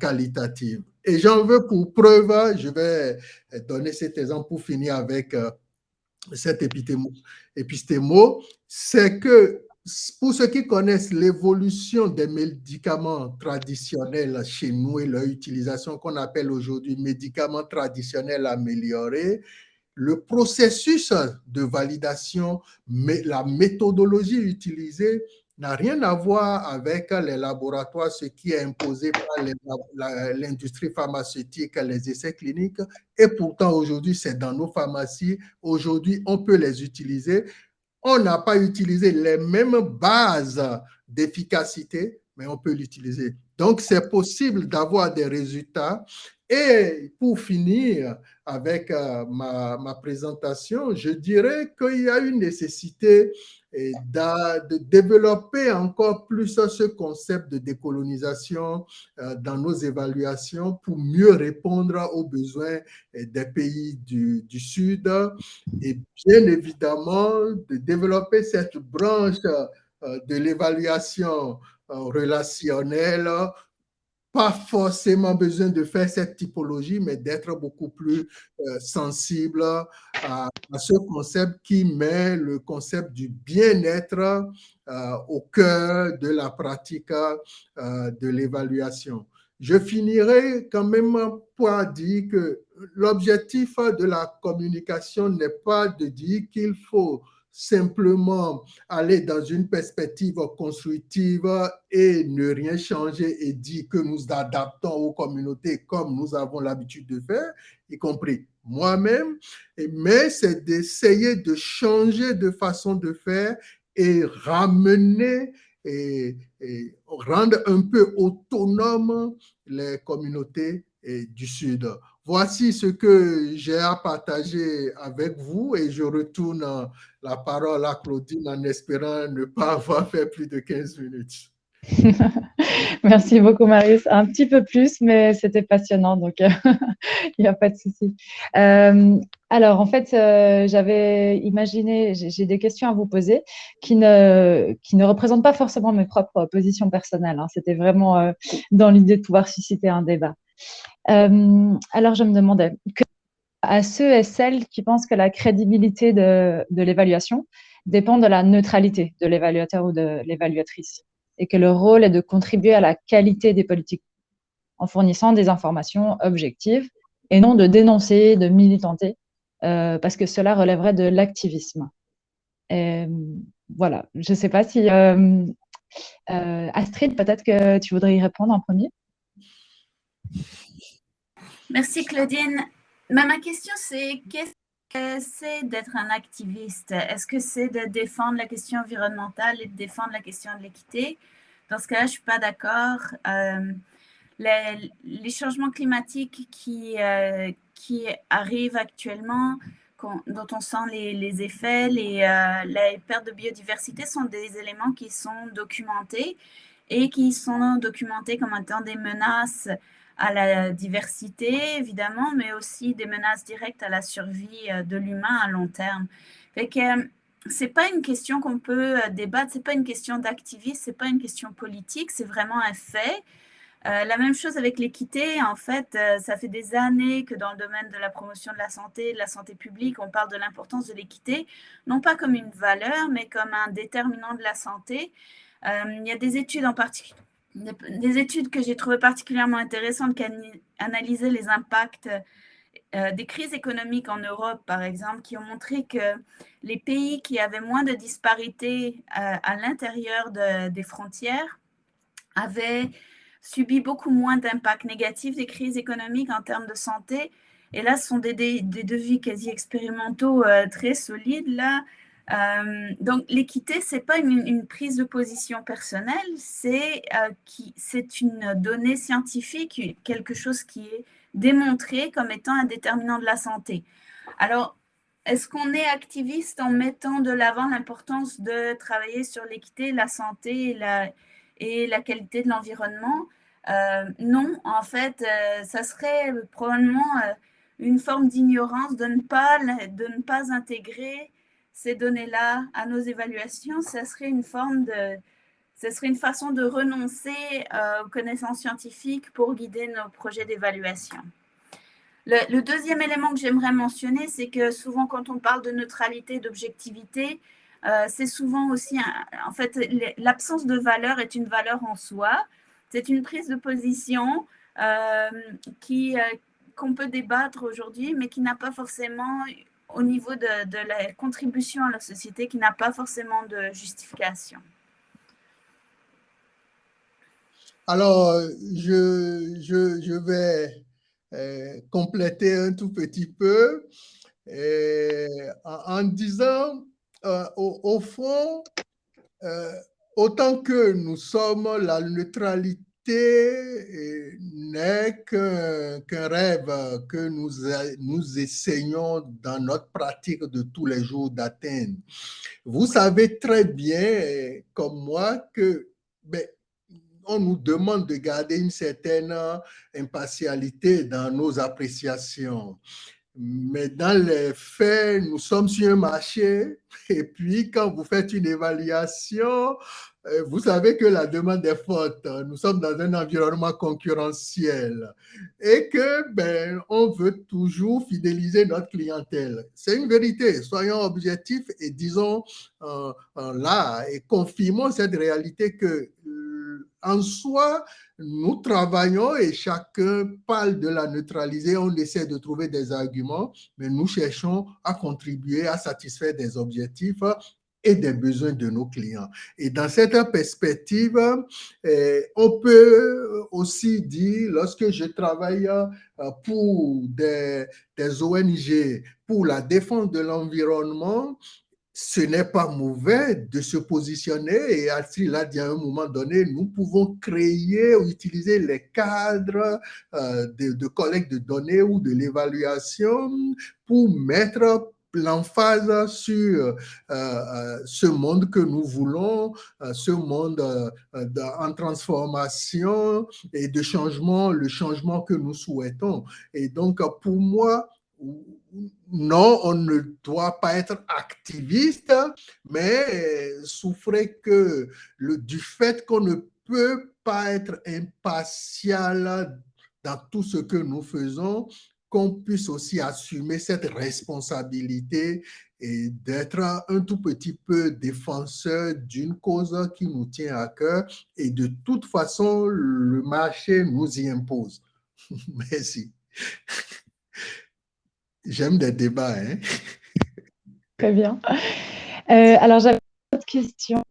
qualitative. Et j'en veux pour preuve, je vais donner cet exemple pour finir avec cet épistémo, c'est que pour ceux qui connaissent l'évolution des médicaments traditionnels chez nous et leur utilisation qu'on appelle aujourd'hui médicaments traditionnels améliorés, le processus de validation, la méthodologie utilisée n'a rien à voir avec les laboratoires, ce qui est imposé par l'industrie pharmaceutique, les essais cliniques. Et pourtant, aujourd'hui, c'est dans nos pharmacies. Aujourd'hui, on peut les utiliser. On n'a pas utilisé les mêmes bases d'efficacité, mais on peut l'utiliser. Donc, c'est possible d'avoir des résultats. Et pour finir avec ma présentation, je dirais qu'il y a une nécessité de développer encore plus ce concept de décolonisation dans nos évaluations pour mieux répondre aux besoins des pays du Sud et bien évidemment de développer cette branche de l'évaluation relationnelle. Pas forcément besoin de faire cette typologie, mais d'être beaucoup plus sensible à ce concept qui met le concept du bien-être au cœur de la pratique de l'évaluation. Je finirai quand même par dire que l'objectif de la communication n'est pas de dire qu'il faut simplement aller dans une perspective constructive et ne rien changer et dire que nous adaptons aux communautés comme nous avons l'habitude de faire, y compris moi-même, mais c'est d'essayer de changer de façon de faire et ramener et rendre un peu autonome les communautés du Sud. Voici ce que j'ai à partager avec vous et je retourne la parole à Claudine en espérant ne pas avoir fait plus de 15 minutes. Merci beaucoup, Marius. Un petit peu plus, mais c'était passionnant, donc il n'y a pas de souci. Alors, en fait, j'avais imaginé, j'ai des questions à vous poser qui ne représentent pas forcément mes propres positions personnelles. Hein. C'était vraiment dans l'idée de pouvoir susciter un débat. Alors, je me demandais, à ceux et celles qui pensent que la crédibilité de l'évaluation dépend de la neutralité de l'évaluateur ou de l'évaluatrice et que le rôle est de contribuer à la qualité des politiques en fournissant des informations objectives et non de dénoncer, de militanter, parce que cela relèverait de l'activisme. Voilà, je ne sais pas si… Astrid, peut-être que tu voudrais y répondre en premier. Merci Claudine. Ma question c'est, qu'est-ce que c'est d'être un activiste? Est-ce que c'est de défendre la question environnementale et de défendre la question de l'équité? Dans ce cas-là, je ne suis pas d'accord. Les changements climatiques qui arrivent actuellement, dont on sent les effets, les pertes de biodiversité sont des éléments qui sont documentés et qui sont documentés comme étant des menaces à la diversité, évidemment, mais aussi des menaces directes à la survie de l'humain à long terme. Fait que c'est pas une question qu'on peut débattre, c'est pas une question d'activisme, c'est pas une question politique, c'est vraiment un fait. La même chose avec l'équité, en fait, ça fait des années que dans le domaine de la promotion de la santé publique, on parle de l'importance de l'équité, non pas comme une valeur, mais comme un déterminant de la santé. Il y a des études en particulier, des études que j'ai trouvées particulièrement intéressantes qui analysaient les impacts des crises économiques en Europe, par exemple, qui ont montré que les pays qui avaient moins de disparités à l'intérieur des frontières avaient subi beaucoup moins d'impacts négatifs des crises économiques en termes de santé. Et là, ce sont des devis quasi expérimentaux très solides. Là. Donc, l'équité, ce n'est pas une prise de position personnelle, c'est une donnée scientifique, quelque chose qui est démontré comme étant un déterminant de la santé. Alors, est-ce qu'on est activiste en mettant de l'avant l'importance de travailler sur l'équité, la santé et la qualité de l'environnement. Non, en fait, ça serait probablement une forme d'ignorance de ne pas intégrer ces données-là à nos évaluations. Ça serait une façon de renoncer aux connaissances scientifiques pour guider nos projets d'évaluation. Le deuxième élément que j'aimerais mentionner, c'est que souvent quand on parle de neutralité, d'objectivité, c'est souvent aussi, en fait, l'absence de valeur est une valeur en soi. C'est une prise de position qu'on peut débattre aujourd'hui, mais qui n'a pas forcément, au niveau de la contribution à la société, qui n'a pas forcément de justification. Alors, je vais compléter un tout petit peu en disant, au fond, autant que nous sommes, la neutralité n'est qu'un rêve que nous essayons dans notre pratique de tous les jours d'atteindre. Vous savez très bien, comme moi, que on nous demande de garder une certaine impartialité dans nos appréciations. Mais dans les faits, nous sommes sur un marché et puis quand vous faites une évaluation, vous savez que la demande est forte. Nous sommes dans un environnement concurrentiel et que on veut toujours fidéliser notre clientèle. C'est une vérité. Soyons objectifs et disons là et confirmons cette réalité que en soi, nous travaillons et chacun parle de la neutraliser. On essaie de trouver des arguments, mais nous cherchons à contribuer à satisfaire des objectifs et des besoins de nos clients. Et dans cette perspective, on peut aussi dire, lorsque je travaille pour des ONG, pour la défense de l'environnement, ce n'est pas mauvais de se positionner et Astrid l'a dit à un moment donné, nous pouvons créer ou utiliser les cadres de collecte de données ou de l'évaluation pour mettre l'emphase sur ce monde que nous voulons, ce monde en transformation et de changement, le changement que nous souhaitons. Et donc, pour moi, non, on ne doit pas être activiste, mais souffrir du fait qu'on ne peut pas être impartial dans tout ce que nous faisons, qu'on puisse aussi assumer cette responsabilité et d'être un tout petit peu défenseur d'une cause qui nous tient à cœur. Et de toute façon, le marché nous y impose. Merci. J'aime des débats. Hein? Très bien. Alors, j'avais une autre question.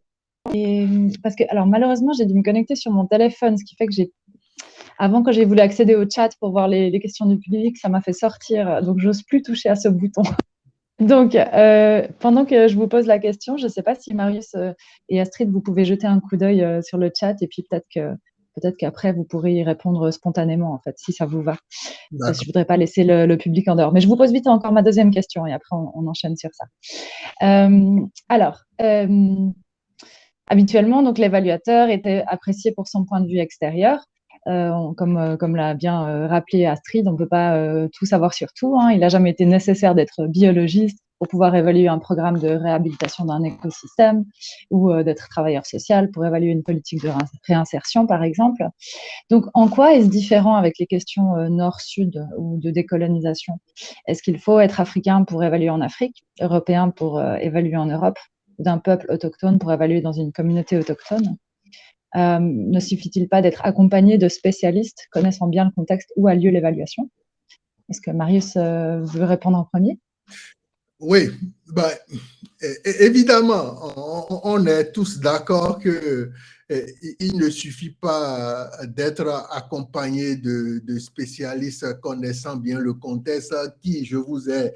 Parce que, alors, malheureusement, j'ai dû me connecter sur mon téléphone, ce qui fait que avant, quand j'ai voulu accéder au chat pour voir les questions du public, ça m'a fait sortir. Donc, j'ose plus toucher à ce bouton. Donc, pendant que je vous pose la question, je ne sais pas si Marius et Astrid, vous pouvez jeter un coup d'œil sur le chat et puis peut-être qu'après, vous pourrez y répondre spontanément, en fait, si ça vous va. Je ne voudrais pas laisser le public en dehors. Mais je vous pose vite encore ma deuxième question et après, on enchaîne sur ça. Habituellement, donc, l'évaluateur était apprécié pour son point de vue extérieur. Comme l'a bien rappelé Astrid, on ne peut pas tout savoir sur tout. Hein. Il n'a jamais été nécessaire d'être biologiste pour pouvoir évaluer un programme de réhabilitation d'un écosystème ou d'être travailleur social pour évaluer une politique de réinsertion, par exemple. Donc, en quoi est-ce différent avec les questions nord-sud ou de décolonisation? Est-ce qu'il faut être africain pour évaluer en Afrique, européen pour évaluer en Europe, d'un peuple autochtone pour évaluer dans une communauté autochtone? Ne suffit-il pas d'être accompagné de spécialistes connaissant bien le contexte où a lieu l'évaluation? Est-ce que Marius veut répondre en premier? Oui, évidemment, on est tous d'accord qu'il ne suffit pas d'être accompagné de spécialistes connaissant bien le contexte qui, je vous ai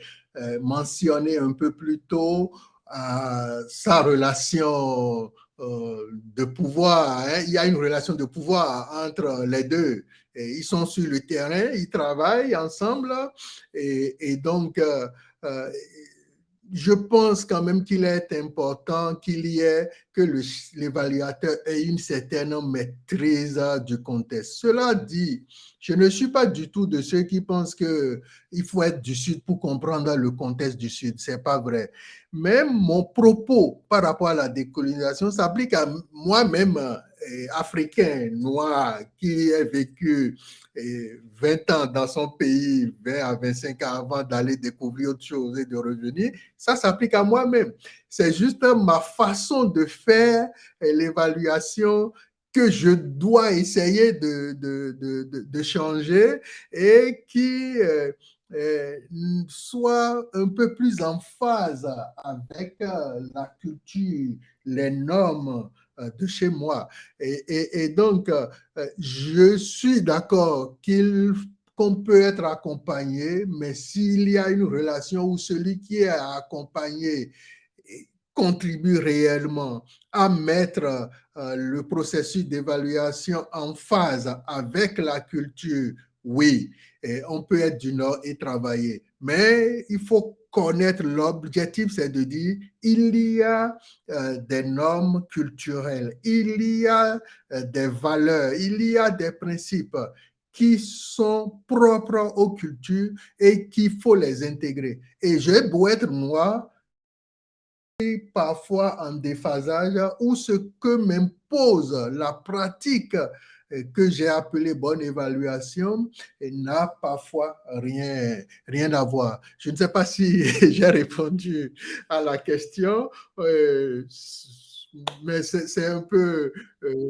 mentionné un peu plus tôt, sa relation de pouvoir. Hein. Il y a une relation de pouvoir entre les deux. Et ils sont sur le terrain, ils travaillent ensemble et donc je pense quand même qu'il est important que l'évaluateur ait une certaine maîtrise du contexte. Cela dit, je ne suis pas du tout de ceux qui pensent qu'il faut être du Sud pour comprendre le contexte du Sud. Ce n'est pas vrai. Même mon propos par rapport à la décolonisation s'applique à moi-même, africain, noir, qui ai vécu 20 ans dans son pays, 20 à 25 ans avant d'aller découvrir autre chose et de revenir. Ça s'applique à moi-même. C'est juste ma façon de faire l'évaluation que je dois essayer de changer et qui soit un peu plus en phase avec la culture, les normes de chez moi. Et donc, je suis d'accord qu'on peut être accompagné, mais s'il y a une relation où celui qui est accompagné contribue réellement à mettre le processus d'évaluation en phase avec la culture, oui, on peut être du Nord et travailler. Mais il faut connaître l'objectif, c'est de dire, il y a des normes culturelles, il y a des valeurs, il y a des principes qui sont propres aux cultures et qu'il faut les intégrer. Et j'ai beau être noir, parfois en déphasage, où ce que m'impose la pratique que j'ai appelée bonne évaluation n'a parfois rien à voir. Je ne sais pas si j'ai répondu à la question, mais c'est un peu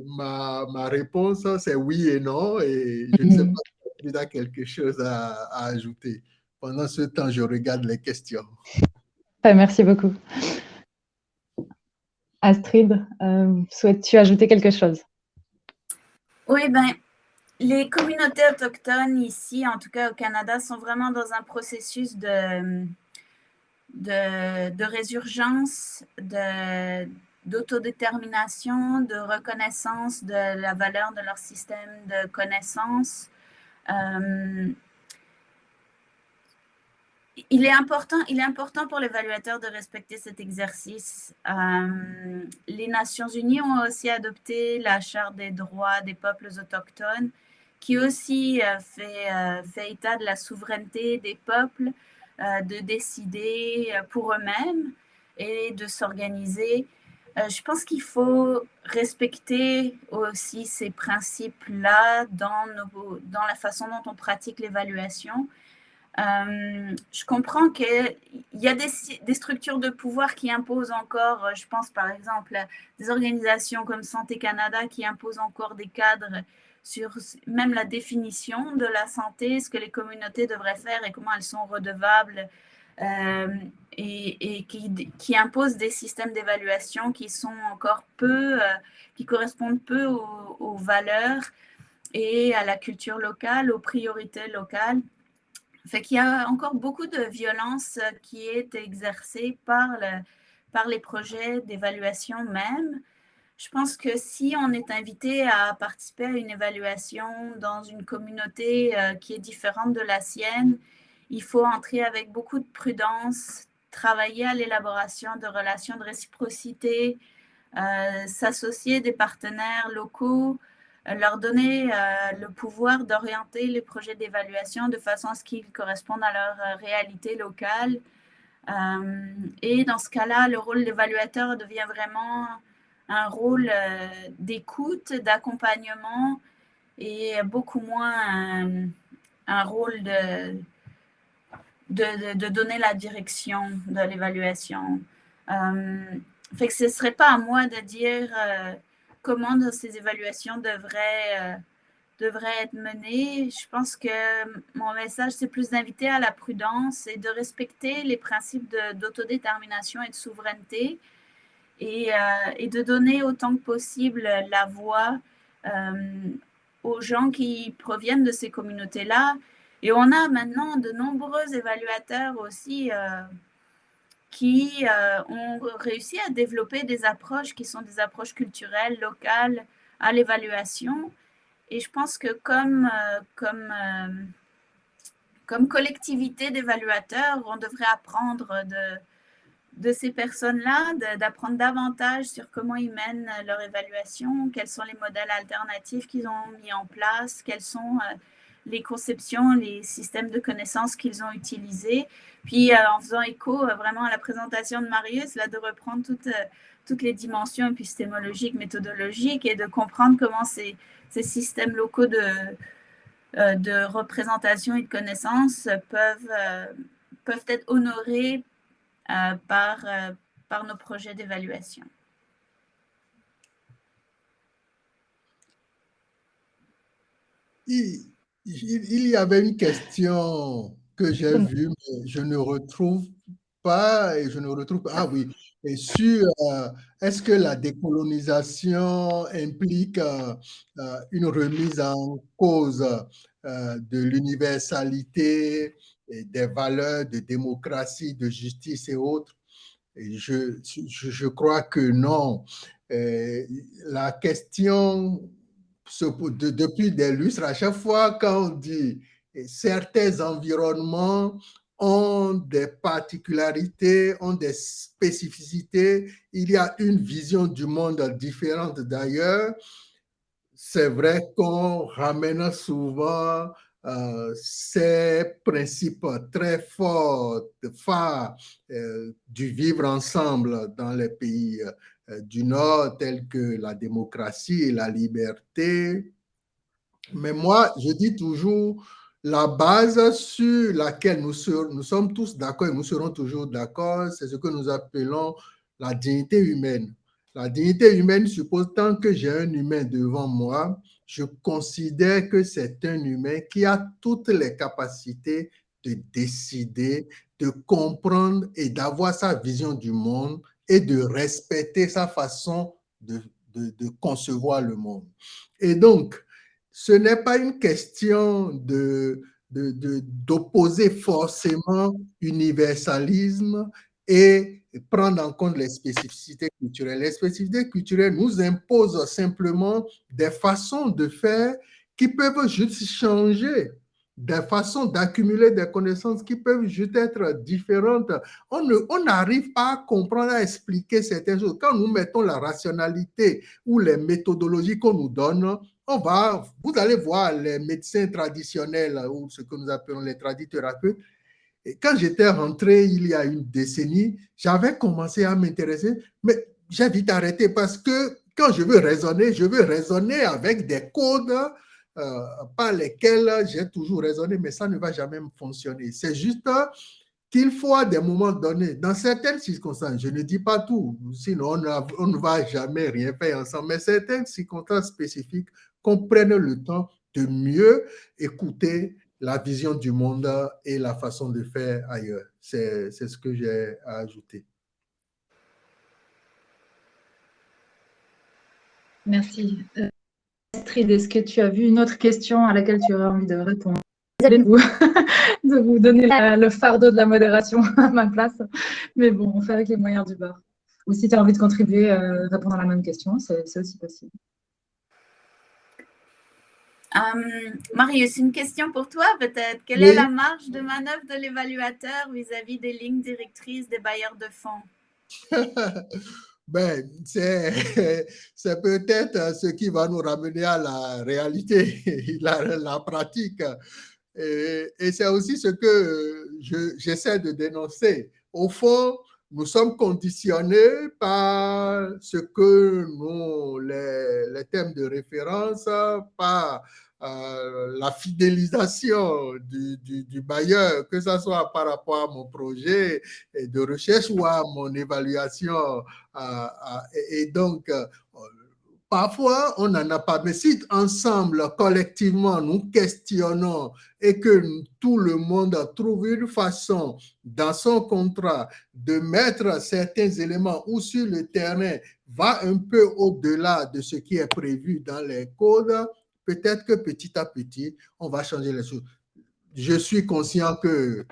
ma réponse, c'est oui et non, et je ne sais pas si tu as quelque chose à ajouter. Pendant ce temps, je regarde les questions. Merci beaucoup. Astrid, souhaites-tu ajouter quelque chose? Oui, ben, les communautés autochtones ici, en tout cas au Canada, sont vraiment dans un processus de résurgence, d'autodétermination, de reconnaissance de la valeur de leur système de connaissances. Il est important pour l'évaluateur de respecter cet exercice. Les Nations Unies ont aussi adopté la Charte des droits des peuples autochtones, qui aussi fait état de la souveraineté des peuples de décider pour eux-mêmes et de s'organiser. Je pense qu'il faut respecter aussi ces principes-là dans la façon dont on pratique l'évaluation. Je comprends qu'il y a des structures de pouvoir qui imposent encore, je pense par exemple à des organisations comme Santé Canada qui imposent encore des cadres sur même la définition de la santé, ce que les communautés devraient faire et comment elles sont redevables, et qui imposent des systèmes d'évaluation qui sont encore qui correspondent peu aux valeurs et à la culture locale, aux priorités locales. Fait qu'il y a encore beaucoup de violence qui est exercée par les projets d'évaluation même. Je pense que si on est invité à participer à une évaluation dans une communauté qui est différente de la sienne, il faut entrer avec beaucoup de prudence, travailler à l'élaboration de relations de réciprocité, s'associer des partenaires locaux, leur donner le pouvoir d'orienter les projets d'évaluation de façon à ce qu'ils correspondent à leur réalité locale. Et dans ce cas-là, le rôle d'évaluateur devient vraiment un rôle d'écoute, d'accompagnement et beaucoup moins un rôle de donner la direction de l'évaluation. Fait que ce ne serait pas à moi de dire comment ces évaluations devraient être menées. Je pense que mon message, c'est plus d'inviter à la prudence et de respecter les principes d'autodétermination et de souveraineté et de donner autant que possible la voix aux gens qui proviennent de ces communautés-là. Et on a maintenant de nombreux évaluateurs aussi qui ont réussi à développer des approches qui sont des approches culturelles, locales à l'évaluation. Et je pense que comme collectivité d'évaluateurs, on devrait apprendre de ces personnes-là, d'apprendre davantage sur comment ils mènent leur évaluation, quels sont les modèles alternatifs qu'ils ont mis en place, quelles sont les conceptions, les systèmes de connaissances qu'ils ont utilisés. Puis, en faisant écho vraiment à la présentation de Marius, là, de reprendre toutes les dimensions épistémologiques, méthodologiques et de comprendre comment ces systèmes locaux de représentation et de connaissances peuvent être honorés par nos projets d'évaluation. Il y avait une question que j'ai vue, mais je ne retrouve pas, et je ne retrouve pas. Ah oui, et sur est-ce que la décolonisation implique une remise en cause de l'universalité et des valeurs de démocratie, de justice et autres? Et je crois que non. La question depuis des lustres, à chaque fois quand on dit certains environnements ont des particularités, ont des spécificités, il y a une vision du monde différente d'ailleurs. C'est vrai qu'on ramène souvent ces principes très forts, phares du vivre ensemble dans les pays du Nord, tels que la démocratie et la liberté. Mais moi, je dis toujours, la base sur laquelle nous sommes tous d'accord et nous serons toujours d'accord, c'est ce que nous appelons la dignité humaine. La dignité humaine suppose, tant que j'ai un humain devant moi, je considère que c'est un humain qui a toutes les capacités de décider, de comprendre et d'avoir sa vision du monde et de respecter sa façon de concevoir le monde. Et donc, ce n'est pas une question d'opposer forcément universalisme et prendre en compte les spécificités culturelles. Les spécificités culturelles nous imposent simplement des façons de faire qui peuvent juste changer, des façons d'accumuler des connaissances qui peuvent juste être différentes. On n'arrive pas à comprendre, à expliquer certaines choses. Quand nous mettons la rationalité ou les méthodologies qu'on nous donne, vous allez voir les médecins traditionnels ou ce que nous appelons les tradithérapeutes. Et quand j'étais rentré il y a une décennie, j'avais commencé à m'intéresser, mais j'ai vite arrêté parce que quand je veux raisonner avec des codes par lesquels j'ai toujours raisonné, mais ça ne va jamais fonctionner. C'est juste qu'il faut à des moments donnés, dans certaines circonstances, je ne dis pas tout, sinon on ne va jamais rien faire ensemble, mais certaines circonstances spécifiques, qu'on prenne le temps de mieux écouter la vision du monde et la façon de faire ailleurs. C'est ce que j'ai à ajouter. Merci. Astrid, est-ce que tu as vu une autre question à laquelle tu aurais envie de répondre? De vous donner le fardeau de la modération à ma place. Mais bon, on fait avec les moyens du bord. Ou si tu as envie de contribuer, répondre à la même question, c'est aussi possible. Marius, une question pour toi peut-être. Quelle est la marge de manœuvre de l'évaluateur vis-à-vis des lignes directrices des bailleurs de fonds? Ben, c'est peut-être ce qui va nous ramener à la réalité, la pratique. Et c'est aussi ce que j'essaie de dénoncer. Au fond, nous sommes conditionnés par ce que les thèmes de référence, par la fidélisation du bailleur, que ce soit par rapport à mon projet de recherche ou à mon évaluation. Et donc, parfois, on n'en a pas, mais si ensemble, collectivement, nous questionnons et que tout le monde trouve une façon dans son contrat de mettre certains éléments ou sur le terrain va un peu au-delà de ce qui est prévu dans les codes, peut-être que petit à petit, on va changer les choses. Je suis conscient que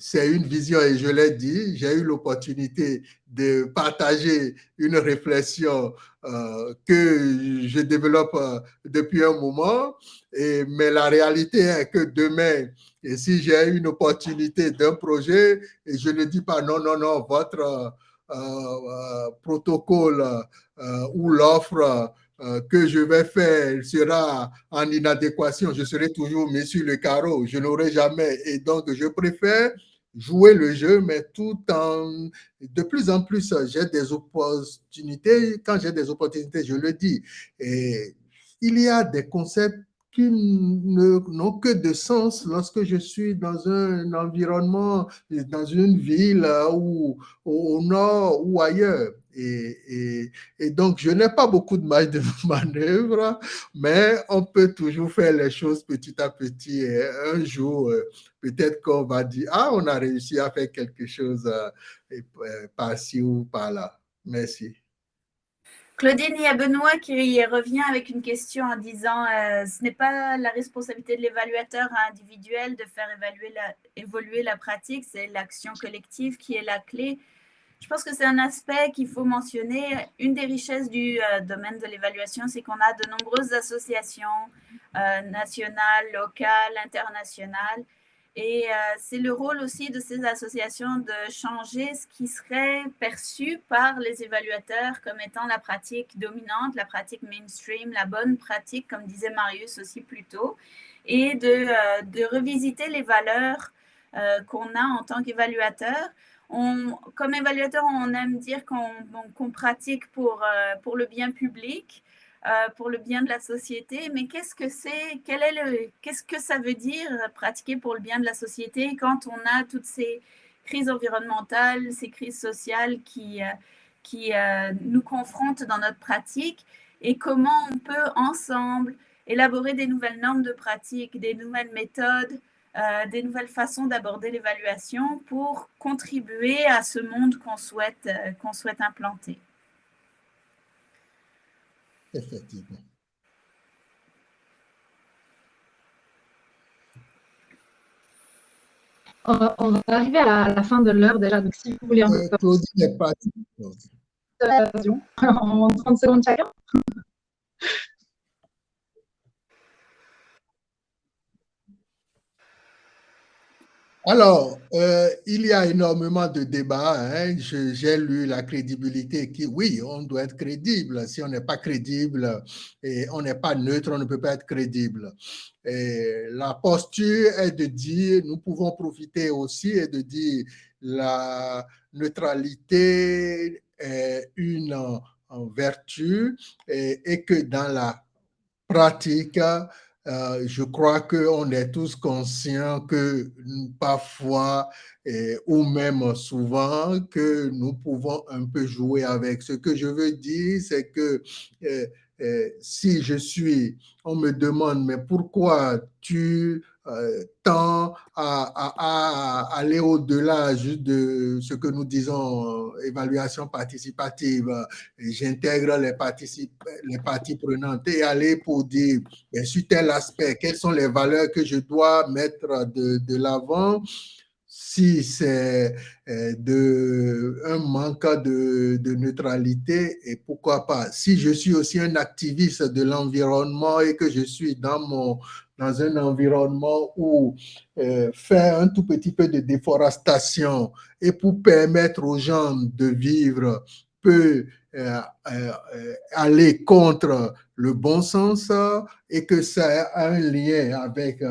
c'est une vision et je l'ai dit, j'ai eu l'opportunité de partager une réflexion que je développe depuis un moment, mais la réalité est que demain, et si j'ai une opportunité d'un projet, et je ne dis pas non, non, non, votre protocole ou l'offre que je vais faire sera en inadéquation, je serai toujours mis sur le carreau, je n'aurai jamais. Et donc, je préfère jouer le jeu, mais tout en... De plus en plus, j'ai des opportunités. Quand j'ai des opportunités, je le dis. Et il y a des concepts qui n'ont que de sens lorsque je suis dans un environnement, dans une ville ou au nord ou ailleurs. Et donc, je n'ai pas beaucoup de marge de manœuvre, mais on peut toujours faire les choses petit à petit. Et un jour, peut-être qu'on va dire, ah, on a réussi à faire quelque chose par-ci ou par-là. Merci. Claudine, il y a Benoît qui revient avec une question en disant ce n'est pas la responsabilité de l'évaluateur individuel de faire évoluer la pratique, c'est l'action collective qui est la clé. Je pense que c'est un aspect qu'il faut mentionner. Une des richesses du domaine de l'évaluation, c'est qu'on a de nombreuses associations nationales, locales, internationales. Et c'est le rôle aussi de ces associations de changer ce qui serait perçu par les évaluateurs comme étant la pratique dominante, la pratique mainstream, la bonne pratique, comme disait Marius aussi plus tôt, et de revisiter les valeurs qu'on a en tant qu'évaluateur. Comme évaluateur, on aime dire qu'on pratique pour le bien public, pour le bien de la société, mais qu'est-ce que ça veut dire pratiquer pour le bien de la société quand on a toutes ces crises environnementales, ces crises sociales qui nous confrontent dans notre pratique, et comment on peut ensemble élaborer des nouvelles normes de pratique, des nouvelles méthodes, des nouvelles façons d'aborder l'évaluation pour contribuer à ce monde qu'on souhaite implanter. Effectivement. On va arriver à la fin de l'heure déjà, donc si vous voulez Claudine est partie. En 30 secondes chacun. Alors, il y a énormément de débats. Hein. J'ai lu la crédibilité qui, oui, on doit être crédible. Si on n'est pas crédible et on n'est pas neutre, on ne peut pas être crédible. Et la posture est de dire, nous pouvons profiter aussi et de dire la neutralité est une vertu et que dans la pratique, je crois qu'on est tous conscients que parfois, ou même souvent, que nous pouvons un peu jouer avec. Ce que je veux dire, c'est que si on me demande, mais pourquoi tu tends à aller au-delà juste de ce que nous disons évaluation participative, j'intègre les parties prenantes et aller pour dire sur tel aspect, quels sont les valeurs que je dois mettre de l'avant. Si c'est un manque de neutralité, et pourquoi pas. Si je suis aussi un activiste de l'environnement et que je suis dans un environnement où faire un tout petit peu de déforestation et pour permettre aux gens de vivre peut aller contre le bon sens et que ça a un lien avec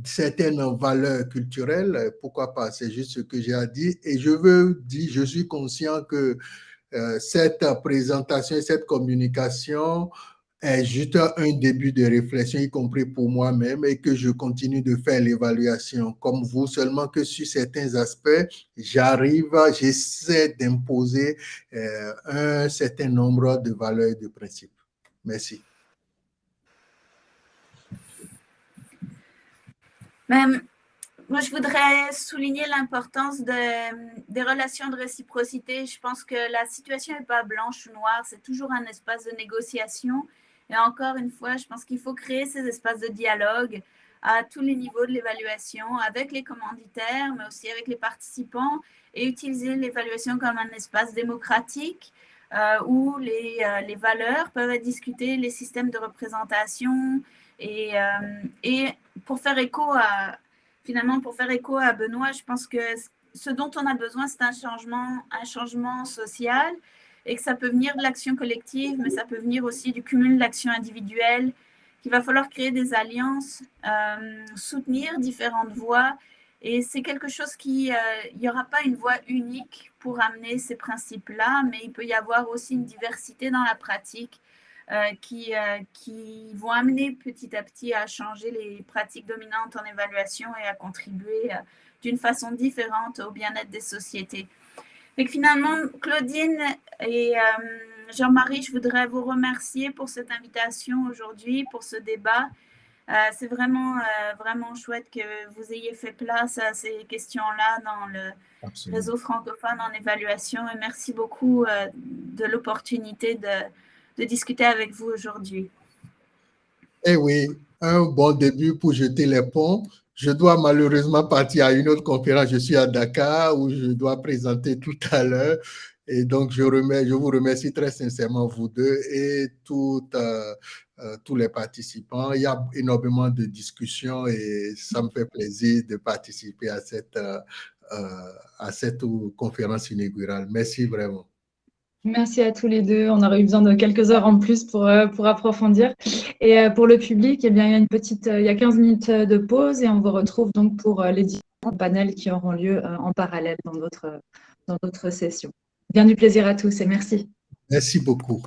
certaines valeurs culturelles, pourquoi pas, c'est juste ce que j'ai à dire. Et je suis conscient que cette présentation et cette communication est juste un début de réflexion, y compris pour moi-même, et que je continue de faire l'évaluation comme vous, seulement que sur certains aspects, j'essaie d'imposer un certain nombre de valeurs et de principes. Merci. Moi, je voudrais souligner l'importance des relations de réciprocité. Je pense que la situation n'est pas blanche ou noire, c'est toujours un espace de négociation. Et encore une fois, je pense qu'il faut créer ces espaces de dialogue à tous les niveaux de l'évaluation, avec les commanditaires, mais aussi avec les participants, et utiliser l'évaluation comme un espace démocratique où les valeurs peuvent être discutées, les systèmes de représentation, et pour faire écho à, finalement, pour faire écho à Benoît, je pense que ce dont on a besoin, c'est un changement social, et que ça peut venir de l'action collective, mais ça peut venir aussi du cumul d'actions individuelles, qu'il va falloir créer des alliances, soutenir différentes voix. Et c'est quelque chose il n'y aura pas une voie unique pour amener ces principes-là, mais il peut y avoir aussi une diversité dans la pratique qui vont amener petit à petit à changer les pratiques dominantes en évaluation et à contribuer d'une façon différente au bien-être des sociétés. Et finalement, Claudine et Jean-Marie, je voudrais vous remercier pour cette invitation aujourd'hui, pour ce débat. C'est vraiment chouette que vous ayez fait place à ces questions-là dans le réseau francophone en évaluation. Et merci beaucoup de l'opportunité de discuter avec vous aujourd'hui. Eh oui, un bon début pour jeter les ponts. Je dois malheureusement partir à une autre conférence. Je suis à Dakar où je dois présenter tout à l'heure. Et donc, je vous remercie très sincèrement, vous deux et tous les participants. Il y a énormément de discussions et ça me fait plaisir de participer à cette conférence inaugurale. Merci vraiment. Merci à tous les deux. On aurait eu besoin de quelques heures en plus pour approfondir. Et pour le public, eh bien, il y a 15 minutes de pause et on vous retrouve donc pour les différents panels qui auront lieu en parallèle dans d'autres sessions. Bien du plaisir à tous et merci. Merci beaucoup.